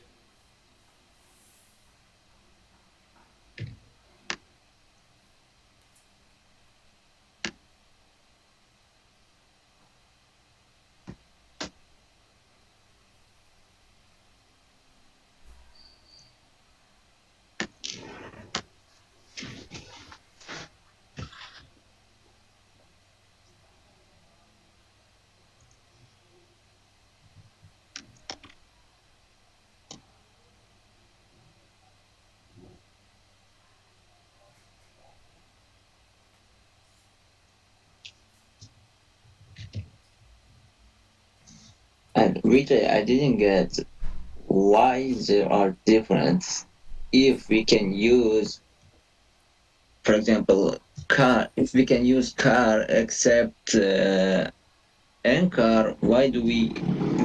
B: Vijay, I didn't get why there are difference if we can use, for example, car. If we can use car except anchor, why do we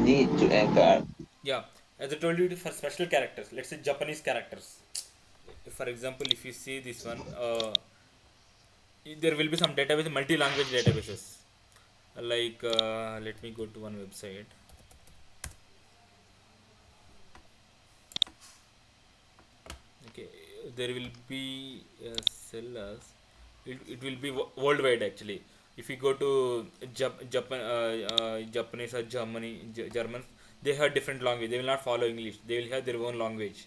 B: need to anchor?
A: Yeah, as I told you, for special characters, let's say Japanese characters. For example, if you see this one, there will be some database, multi-language databases. Like, let me go to one website. Okay, there will be sellers. It will be worldwide actually. If you go to Japanese or Germans, they have different language. They will not follow English. They will have their own language.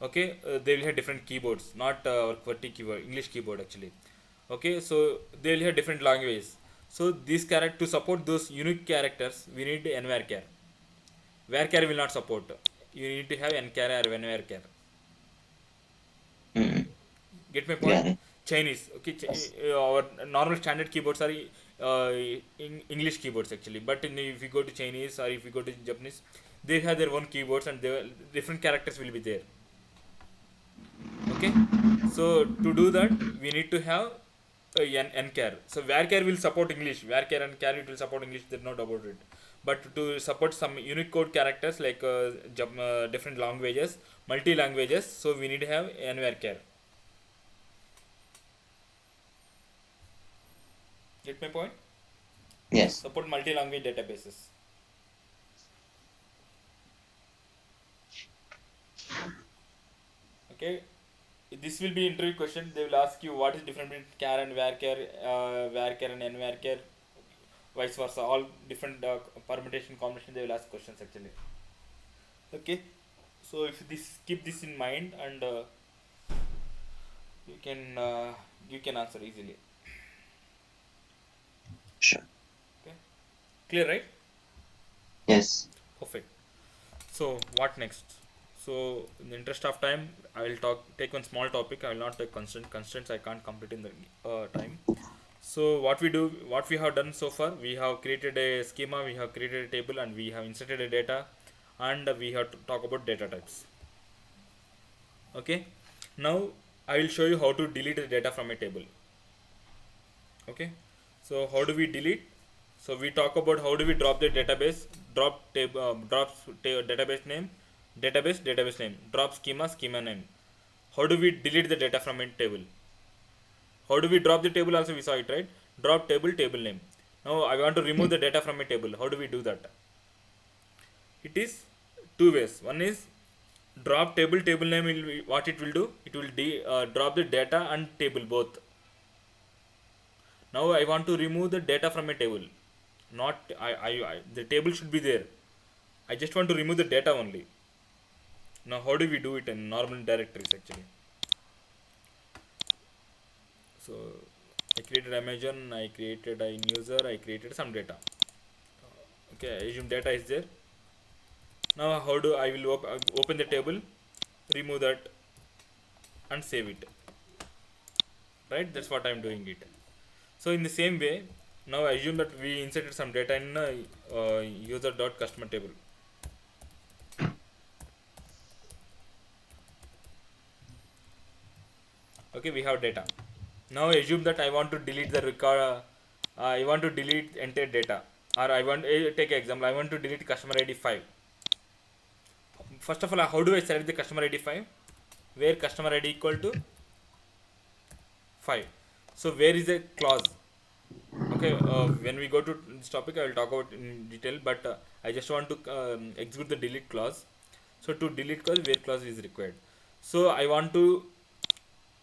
A: Okay, they will have different keyboards, not our QWERTY keyboard, English keyboard actually. Okay, so they will have different languages. So this character, to support those unique characters, we need nvarchar. Varchar will not support. You need to have nchar or nvarchar.
B: Hmm.
A: Get my
B: Got
A: point?
B: it.
A: Chinese. Okay,
B: Yes.
A: our normal standard keyboards are English keyboards actually. But if you go to Chinese or if you go to Japanese, they have their own keyboards and different characters will be there. Okay, so to do that, we need to have nchar. So varchar will support English. Varchar and char it will support English. There's no doubt about it. But to support some Unicode characters like different languages, multi languages, so we need to have nvarchar. Get my point?
B: Yes.
A: Support multi-language databases. Okay, this will be interview question. They will ask you what is different between char and varchar and nvarchar, vice versa. All different permutation combination. They will ask questions actually. Okay, so if this keep this in mind and you can answer easily.
B: Sure.
A: Clear, right?
B: Yes.
A: Perfect. So what next? So in the interest of time, I will take one small topic. I will not take constraints. I can't complete in the time. So what we have done so far, we have created a schema, we have created a table, and we have inserted a data, and we have to talk about data types. Okay. Now I will show you how to delete the data from a table. Okay. So how do we delete? So we talk about how do we drop the database, database name, database name, drop schema name. How do we delete the data from a table? How do we drop the table? Also we saw it, right? Drop table name. Now I want to remove the data from a table. How do we do that? It is two ways. One is drop table name will be, what it will do? It will drop the data and table both. Now I want to remove the data from a table. Not the table should be there. I just want to remove the data only. Now how do we do it in normal directories actually? So I created Amazon, I created a user, I created some data. Okay, I assume data is there. Now how do I will open the table, remove that and save it. Right, that's what I am doing it. So in the same way, now I assume that we inserted some data in user.customer table. Okay, we have data. Now I assume that I want to delete the record. I want to delete entire data, or I want take an example. I want to delete customer ID 5. First of all, how do I select the customer ID 5? Where customer ID equal to 5. So where is the clause? Okay, when we go to this topic, I will talk about in detail, but I just want to execute the delete clause. So to delete clause, where clause is required. So I want to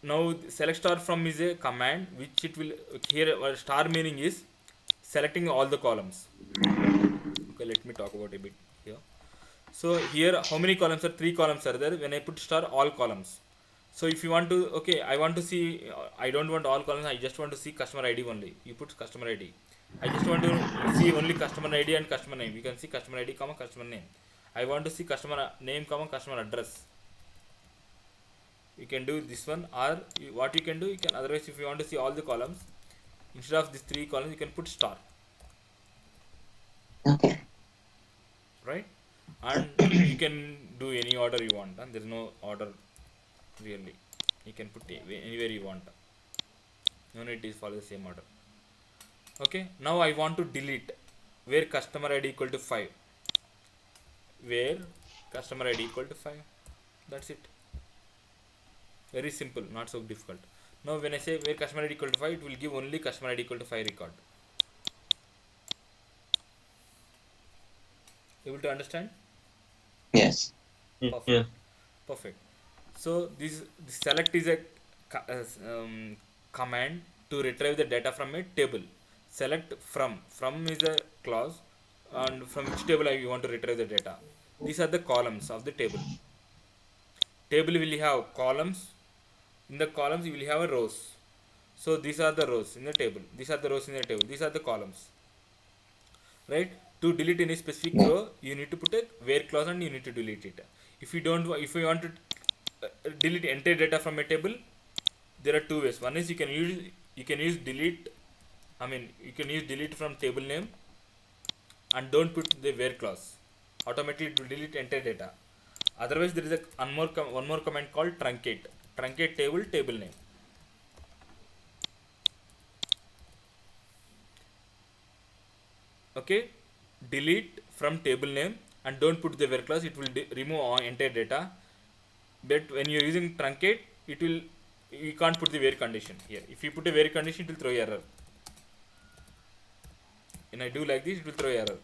A: now select star from is a command which it will here star meaning is selecting all the columns. Okay, let me talk about a bit here. So here how many columns are? 3 columns are there. When I put star, all columns. So if you want to, okay, I want to see, I don't want all columns, I just want to see customer ID only. You put customer ID. I just want to see only customer ID and customer name. You can see customer ID, comma, customer name. I want to see customer name, comma, customer address. You can do this one, or what you can do, you can, otherwise if you want to see all the columns, instead of these 3 columns, you can put star.
B: Okay.
A: Right? and you can do any order you want. There is no order really. You can put anywhere you want. No need to follow the same order. Okay, now I want to delete where customer ID equal to 5. Where customer ID equal to 5. That's it. Very simple, not so difficult. Now when I say where customer ID equal to 5, it will give only customer ID equal to 5 record. Able to understand?
B: Yes.
A: Perfect.
C: Yeah.
A: Perfect. So this select is a command to retrieve the data from a table. Select from. From is a clause, and from which table you want to retrieve the data. These are the columns of the table. Table will have columns. In the columns you will have a rows. So these are the rows in the table. These are the rows in the table. These are the columns. Right? To delete any specific
B: Yeah.
A: row, you need to put a where clause and you need to delete it. If you don't, if you want to delete entire data from a table, there are two ways. One is you can use delete. I mean, you can use delete from table name, and don't put the where clause. Automatically it will delete entire data. Otherwise, there is one more command called truncate. Truncate table name. Okay, delete from table name and don't put the where clause. It will remove all entire data. But when you're using truncate, you can't put the where condition here. If you put a where condition, it will throw error. When I do like this, it will throw error.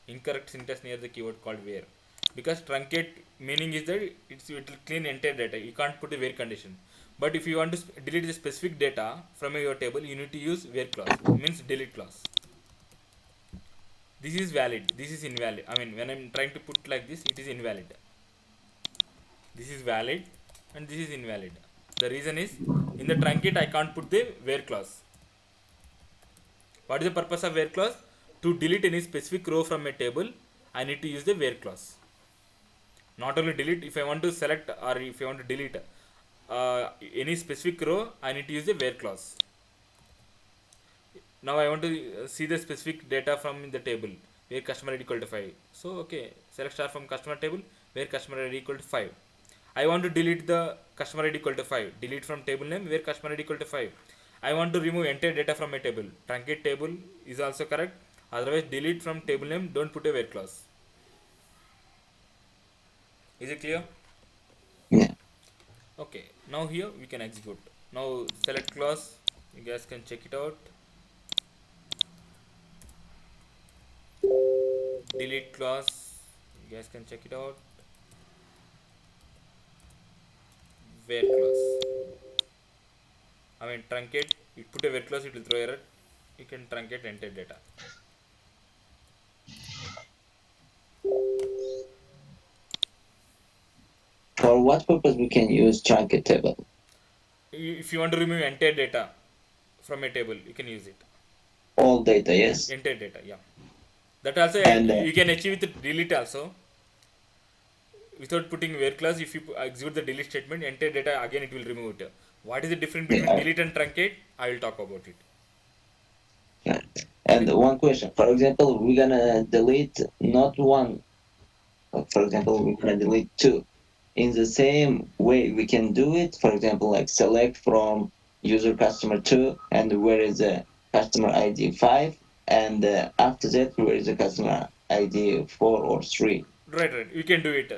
A: Incorrect syntax near the keyword called where. Because truncate meaning is that it will clean entire data. You can't put a where condition. But if you want to delete the specific data from your table, you need to use where clause. Means delete clause. This is valid. This is invalid. I mean, when I'm trying to put like this, it is invalid. This is valid and this is invalid. The reason is in the truncate I can't put the where clause. What is the purpose of where clause? To delete any specific row from a table, I need to use the where clause. Not only delete, if I want to select or if I want to delete any specific row, I need to use the where clause. Now I want to see the specific data from the table where customer ID equal to 5. So okay, select star from customer table where customer ID equal to 5. I want to delete the customer ID equal to 5. Delete from table name where customer ID equal to 5. I want to remove entire data from a table. Truncate table is also correct. Otherwise, delete from table name. Don't put a where clause. Is it clear?
B: Yeah.
A: Okay. Now here we can execute. Now select clause. You guys can check it out. Delete clause. You guys can check it out. Where clause. I mean truncate. You put a where clause, it will throw error. You can truncate entire data.
B: For what purpose we can use truncate table?
A: If you want to remove entire data from a table, you can use it.
B: All data, yes.
A: Entire data, yeah. That also
B: And
A: you can achieve with delete also. Without putting where clause, if you execute the delete statement, entire data again it will remove it. What is the difference between
B: Yeah.
A: delete and truncate? I will talk about it.
B: Yeah. And one question, for example, we're gonna delete not one, for example, we're gonna delete two. In the same way, we can do it, for example, like select from user customer 2 and where is the customer ID 5, and after that, where is the customer ID 4 or 3.
A: Right. You can do it.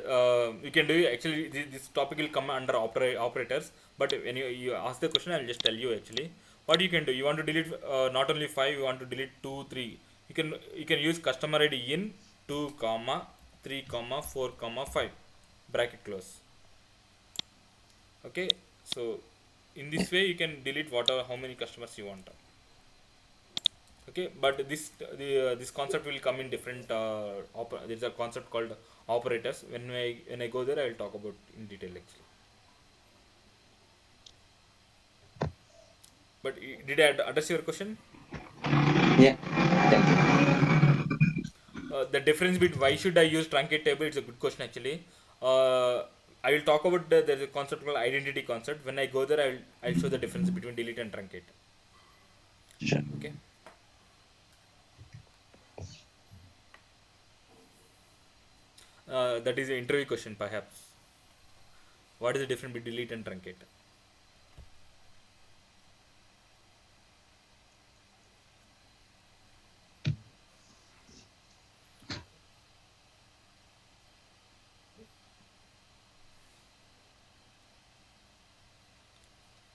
A: You can do it. Actually, this topic will come under operators. But when you ask the question, I'll just tell you actually what you can do. You want to delete not only 5. You want to delete 2, 3. You can use customer ID in 2, 3, 4, 5 bracket close. Okay. So in this way, you can delete whatever how many customers you want. Okay, but this concept will come in different there is a concept called operators. When I go there, I will talk about in detail actually. But did I address your question?
B: Yeah, thank you.
A: The difference between why should I use truncate table? It's a good question actually. I will talk about there is a concept called identity concept. When I go there, I'll show the difference between delete and truncate.
B: Sure.
A: Okay. That is an interview question perhaps. What is the difference between delete and truncate?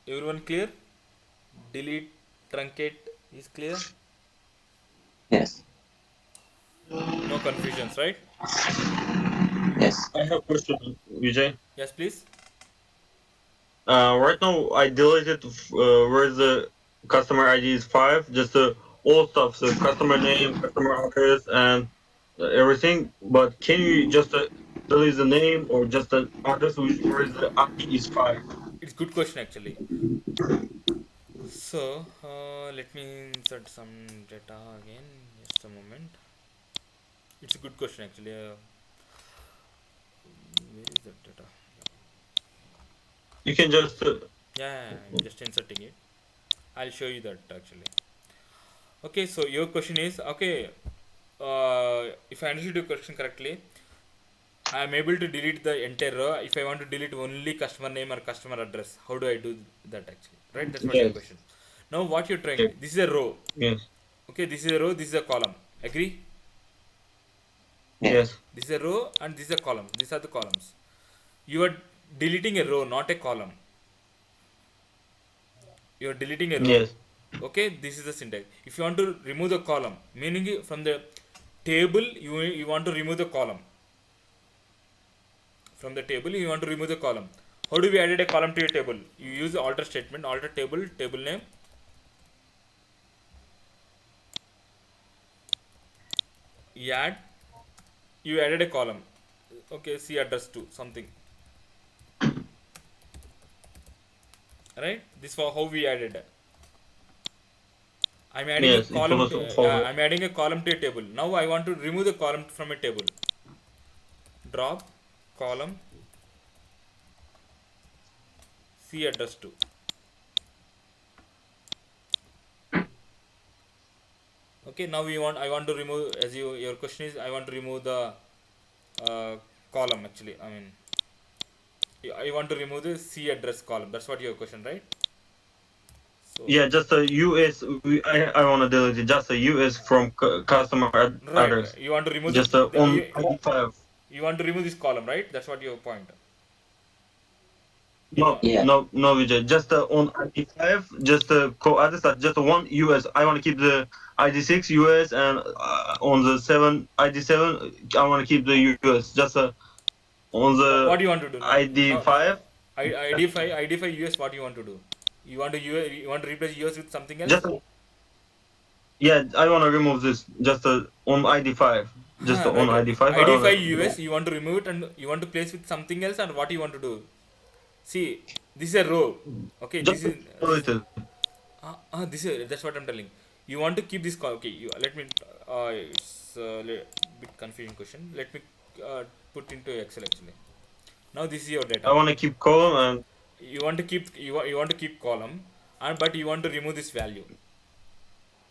A: Everyone clear? Delete, truncate is clear?
B: Yes.
A: No confusions, right?
B: Yes.
C: I have a question, Vijay.
A: Yes, please.
C: Right now, I deleted where the customer ID is 5, just the old stuff, the customer name, customer address, and everything. But can you just delete the name or just the address where the ID is 5?
A: It's good question actually. So let me insert some data again. Just a moment. It's a good question actually. Where is that data?
C: You can just
A: Yeah, I'm just inserting it. I'll show you that actually. Okay, so your question is okay. If I understood your question correctly, I am able to delete the entire row if I want to delete only customer name or customer address. How do I do that actually? Right? That's what your
C: yes,
A: question. Now, what you're trying?
C: yes,
A: This is a row.
C: yes,
A: Okay, this is a row. This is a column. Agree?
B: Yes.
C: yes,
A: This is a row and this is a column. These are the columns. You are deleting a row, not a column. You are deleting a row.
C: yes,
A: Okay, this is the syntax. If you want to remove the column, meaning from the table, you want to remove the column. From the table, you want to remove the column. How do we add a column to a table? You use the alter statement, alter table, table name. You add, you added a column. Okay, see address to something. Right? This is how we added. I'm adding a
C: yes. It
A: column.
C: was for
A: I'm adding a column to a table. Now I want to remove the column from a table. Drop column. C address to. Okay, now I want to remove, as your question is, I want to remove the column actually. I mean, I want to remove the C address column. That's what your question, right? So
C: yeah, just a US. I want to delete it. Just a US from customer
A: right,
C: address.
A: you want to remove
C: Just
A: the
C: on ID5.
A: you want to remove this column, right? That's what your point. You
C: No,
A: want,
B: Yeah.
C: no, Vijay. Just on ID5, just co-address that just one US. I want to keep the ID6 US, and on the 7 ID7, I want to keep the US. Just on
A: what
C: the
A: do you want to do now? Now
C: ID5,
A: ID5 US. What do you want to do? You want to you want to replace US with something else?
C: just yeah, I want to remove this. Just on ID5, just on
A: Right.
C: ID5. I want
A: ID5
C: to.
A: US. You want to remove it and you want to place with something else, and what you want to do? See, this is a row. Okay,
C: Just
A: this is
C: delete it.
A: this is that's what I'm telling. You want to keep this. Okay, you let me. It's a bit confusing question. Let me put into Excel actually. Now this is your
C: I
A: data.
C: want to keep column and
A: You want to keep you want to keep column, and but you want to remove this value.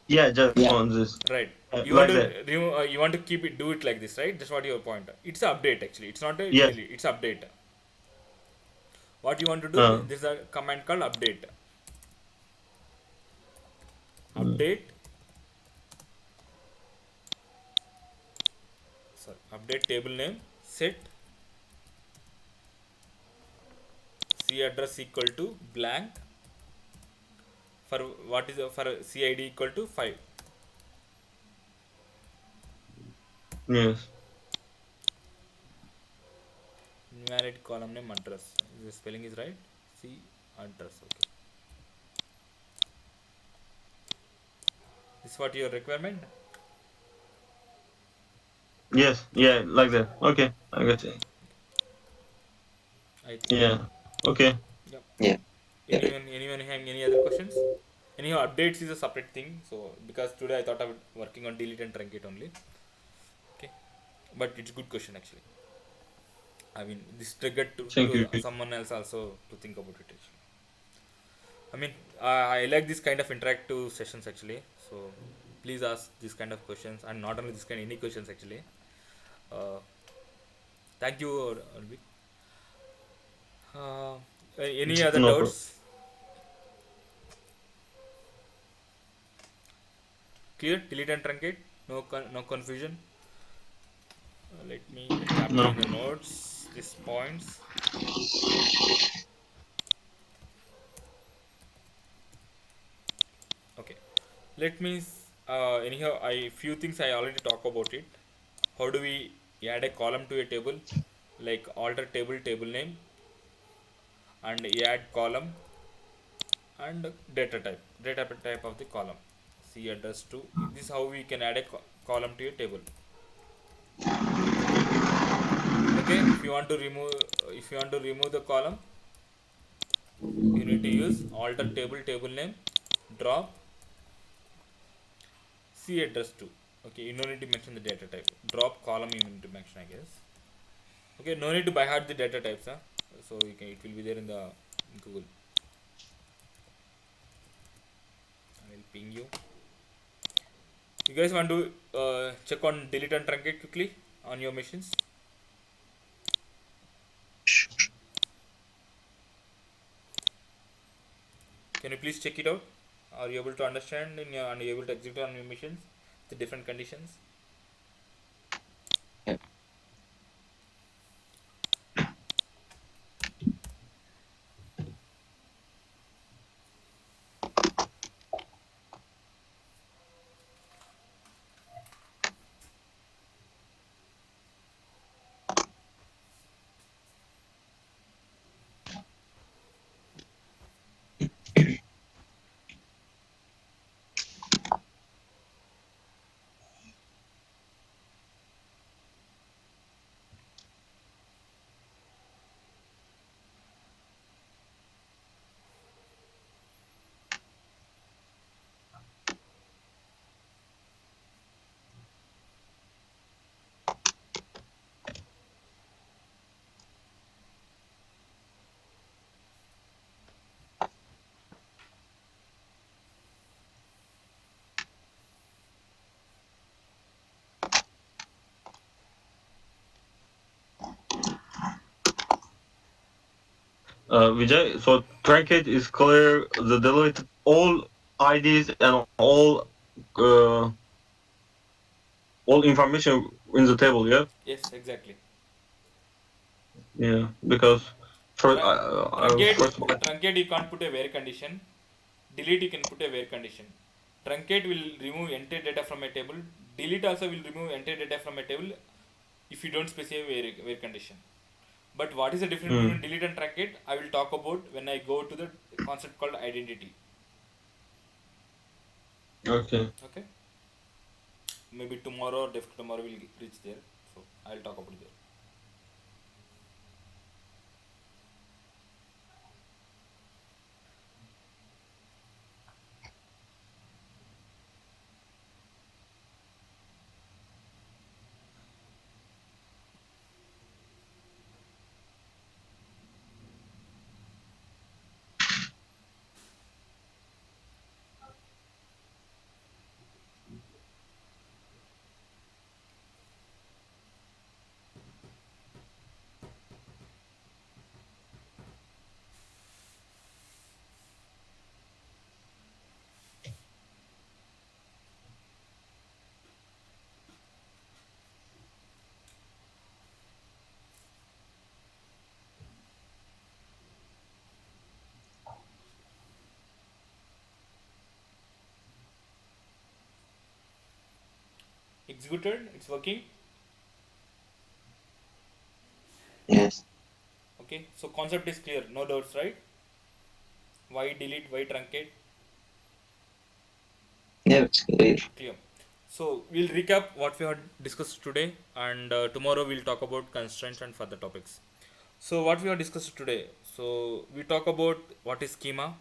C: yeah, just
B: Yeah.
C: on this
A: Right. You want
C: like
A: to
C: that.
A: remove. You want to keep it. Do it like this, right? That's what your point. It's a update actually. It's not a
C: Yeah.
A: delete. It's update. What you want to do?
C: Uh,
A: This is a command called update.
C: mm,
A: Update. Sorry. Update table name. Set C address equal to blank. For what is for CID equal to 5.
C: yes.
A: Invalid column name address. The spelling is right. C address. Okay. This is what your requirement.
C: Yes. Yeah. Like that. Okay. I got it.
A: I think.
C: Yeah. Okay.
A: Yep.
B: Yeah.
A: Anyone having any other questions? Anyhow, updates is a separate thing. So because today I thought I was working on delete and truncate only. Okay, but it's a good question actually. I mean, this triggered
C: Thank you.
A: to someone else also to think about it actually. I mean, I like this kind of interactive sessions actually. So please ask this kind of questions, and not only this kind, any questions actually. Uh, Thank you, Arvik. Any other
C: No problem.
A: doubts? Clear? Delete and truncate? No confusion. Let me capture
C: No.
A: in the notes these points. Okay. Let me. Anyhow, I few things I already talk about it. How do we add a column to a table? Like alter table name and add column and data type of the column. C address to. This is how we can add a column to a table. Okay. If you want to remove the column, you need to use alter table name drop C address to. Okay, you no need to mention the data type. Drop column you need to mention, I guess. Okay, no need to by heart the data types, huh? So it will be there in the Google. I will ping you. You guys want to check on delete and truncate quickly on your machines? Can you please check it out? Are you able to understand and are you able to execute on your machines the different conditions?
C: Vijay, so truncate is clear the deleted all IDs and uh, all information in the table, yeah?
A: Yes, exactly.
C: Yeah, because first,
A: Tru- truncate,
C: first of all,
A: truncate you can't put a where condition. Delete you can put a where condition. Truncate will remove entire data from a table. Delete also will remove entire data from a table if you don't specify where condition. But what is the difference
C: mm,
A: between delete and truncate? I will talk about when I go to the concept called identity.
C: okay.
A: Okay. Maybe tomorrow or day after tomorrow we'll reach there. So I'll talk about there. Executed, it's working.
B: Yes.
A: Okay, so concept is clear, no doubts, right? Why delete, why truncate?
B: Yeah, it's clear.
A: Clear. So we'll recap what we have discussed today, and tomorrow we'll talk about constraints and further topics. So what we have discussed today. So we talk about what is schema.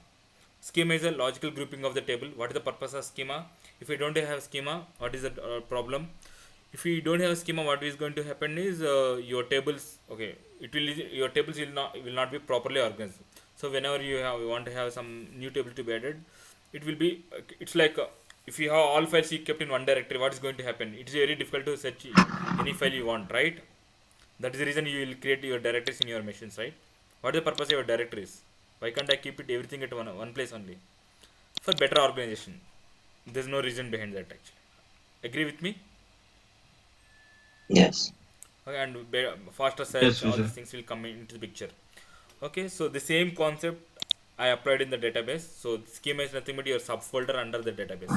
A: Schema is a logical grouping of the table. What is the purpose of schema? If we don't have schema, what is the problem? If we don't have schema, what is going to happen is your tables. Okay, your tables will not be properly organized. So whenever you want to have some new table to be added, it will be it's like if you have all files you kept in one directory, what is going to happen? It is very difficult to search any file you want, right? That is the reason you will create your directories in your machines, right? What is the purpose of your directories? Why can't I keep it everything at one place only? For better organization. There's no reason behind that actually. Agree with me?
B: Yes.
A: Okay, and faster
C: Yes,
A: search, all
C: user.
A: these things will come into the picture. Okay, so the same concept I applied in the database. So schema is nothing but your subfolder under the database.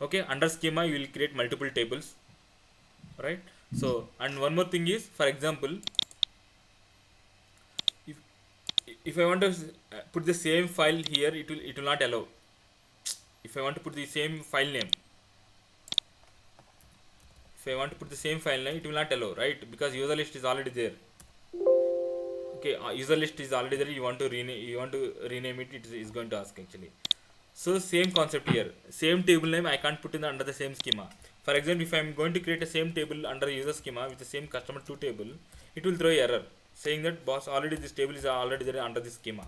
A: Okay, under schema you will create multiple tables, right? So, and one more thing is, for example, if if I want to put the same file here, it will not allow. If I want to put the same file name, if I want to put the same file name, it will not allow, right? Because user list is already there. Okay, user list is already there. You want to rename it. It is going to ask actually. So same concept here. Same table name I can't put in under the same schema. For example, if I am going to create a same table under user schema with the same customer 2 table, it will throw error saying that boss already this table is already there under this schema.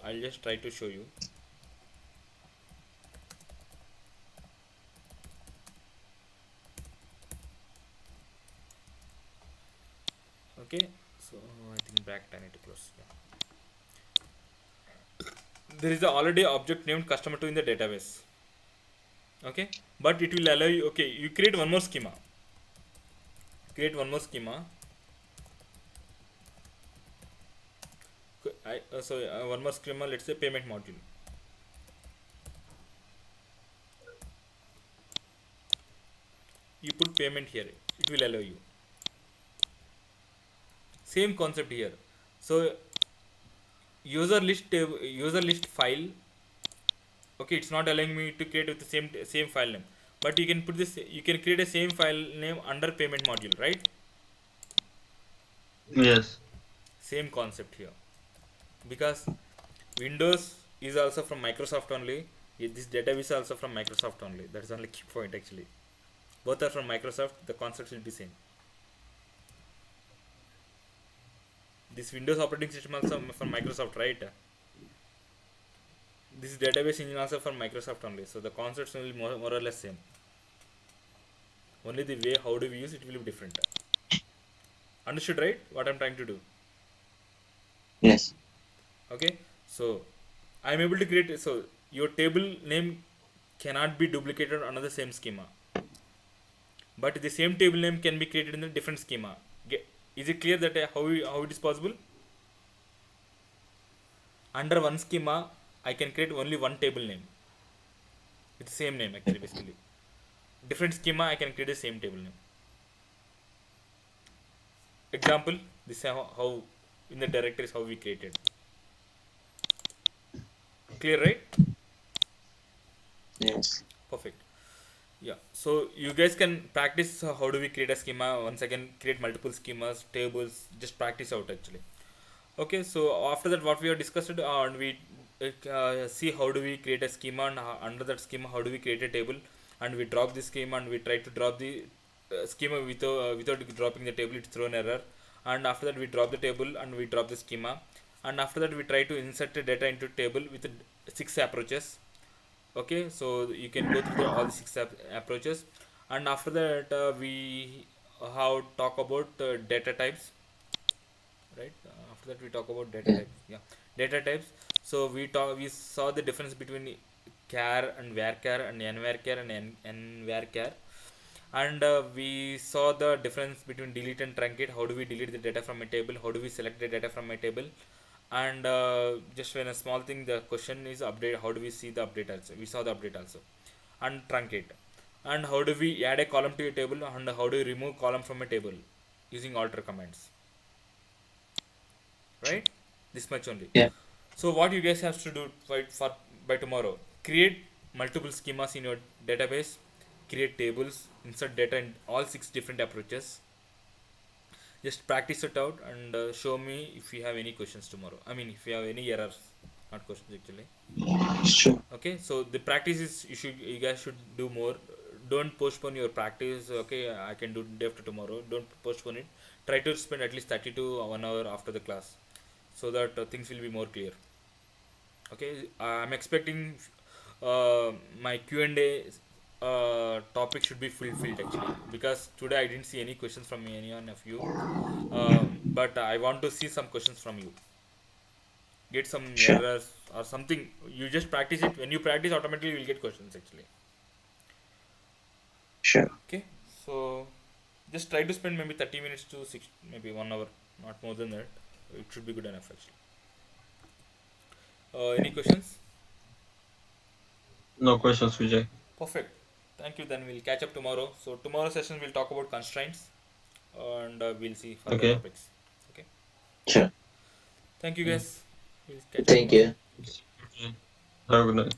A: I'll just try to show you. Okay, so I think back I need to close. Yeah. There is already object named customer 2 in the database. Okay, but it will allow you. Okay, you create one more schema. Create one more schema. One more schema. Let's say payment module. You put payment here. It will allow you. Same concept here. So user list file. Okay, it's not allowing me to create with the same file name, but you can put this. You can create a same file name under payment module, right?
C: Yes.
A: Same concept here, because Windows is also from Microsoft only. This database is also from Microsoft only. That is only key point actually. Both are from Microsoft. The concept will be same. This Windows operating system also from Microsoft, right? This database engine also from Microsoft only. So the concepts will be more or less same. Only the way how do we use it will be different. Understood, right? What I'm trying to do.
B: Yes.
A: Okay, so I'm able to create. So your table name cannot be duplicated on the same schema, but the same table name can be created in a different schema. Is it clear that how it is possible? Under one schema I can create only one table name with the same name actually. Basically different schema I can create the same table name. Example, this is how in the directories how we created. Clear, right?
B: Yes.
A: Perfect. Yeah, so you guys can practice how do we create a schema. Once again, create multiple schemas, tables, just practice out actually. Okay, so after that what we have discussed, and we see how do we create a schema, and under that schema how do we create a table, and we drop the schema and we try to drop the schema without dropping the table, it's thrown error. And after that we drop the table and we drop the schema, and after that we try to insert the data into table with 6 approaches. Okay, so you can go through all the 6 approaches, and after that we have talk about data types, right? After that we talk about data
B: Yeah.
A: types. Yeah, data types. So we saw the difference between char and varchar and nvarchar and nvarchar, and we saw the difference between delete and truncate. How do we delete the data from a table? How do we select the data from a table? And just when a small thing, the question is update. How do we see the update also? We saw the update also, and truncate. And how do we add a column to a table, and how do we remove column from a table using alter commands? Right, this much only.
B: Yeah.
A: So what you guys have to do by tomorrow, create multiple schemas in your database, create tables, insert data in all 6 different approaches. Just practice it out and show me if you have any questions tomorrow. I mean, if you have any errors, not questions actually.
B: Sure.
A: Okay, so the practice is you guys should do more. Don't postpone your practice. Okay, I can do day after tomorrow. Don't postpone it. Try to spend at least 30 to 1 hour after the class, so that things will be more clear. Okay, I'm expecting my Q&A topic should be fulfilled actually, because today I didn't see any questions from any one of you. But I want to see some questions from you. Get some
B: Sure.
A: errors or something. You just practice it. When you practice, automatically you will get questions actually.
B: Sure.
A: Okay, so just try to spend maybe 30 minutes to six, maybe 1 hour, not more than that. It should be good enough actually. Any questions?
C: No questions, Vijay.
A: Perfect. Thank you. Then we'll catch up tomorrow. So tomorrow session we'll talk about constraints, and we'll see further
C: Okay.
A: topics. Okay.
B: Sure.
A: Thank you guys. We'll catch up
B: Thank
A: tomorrow.
B: you.
C: Have a good night.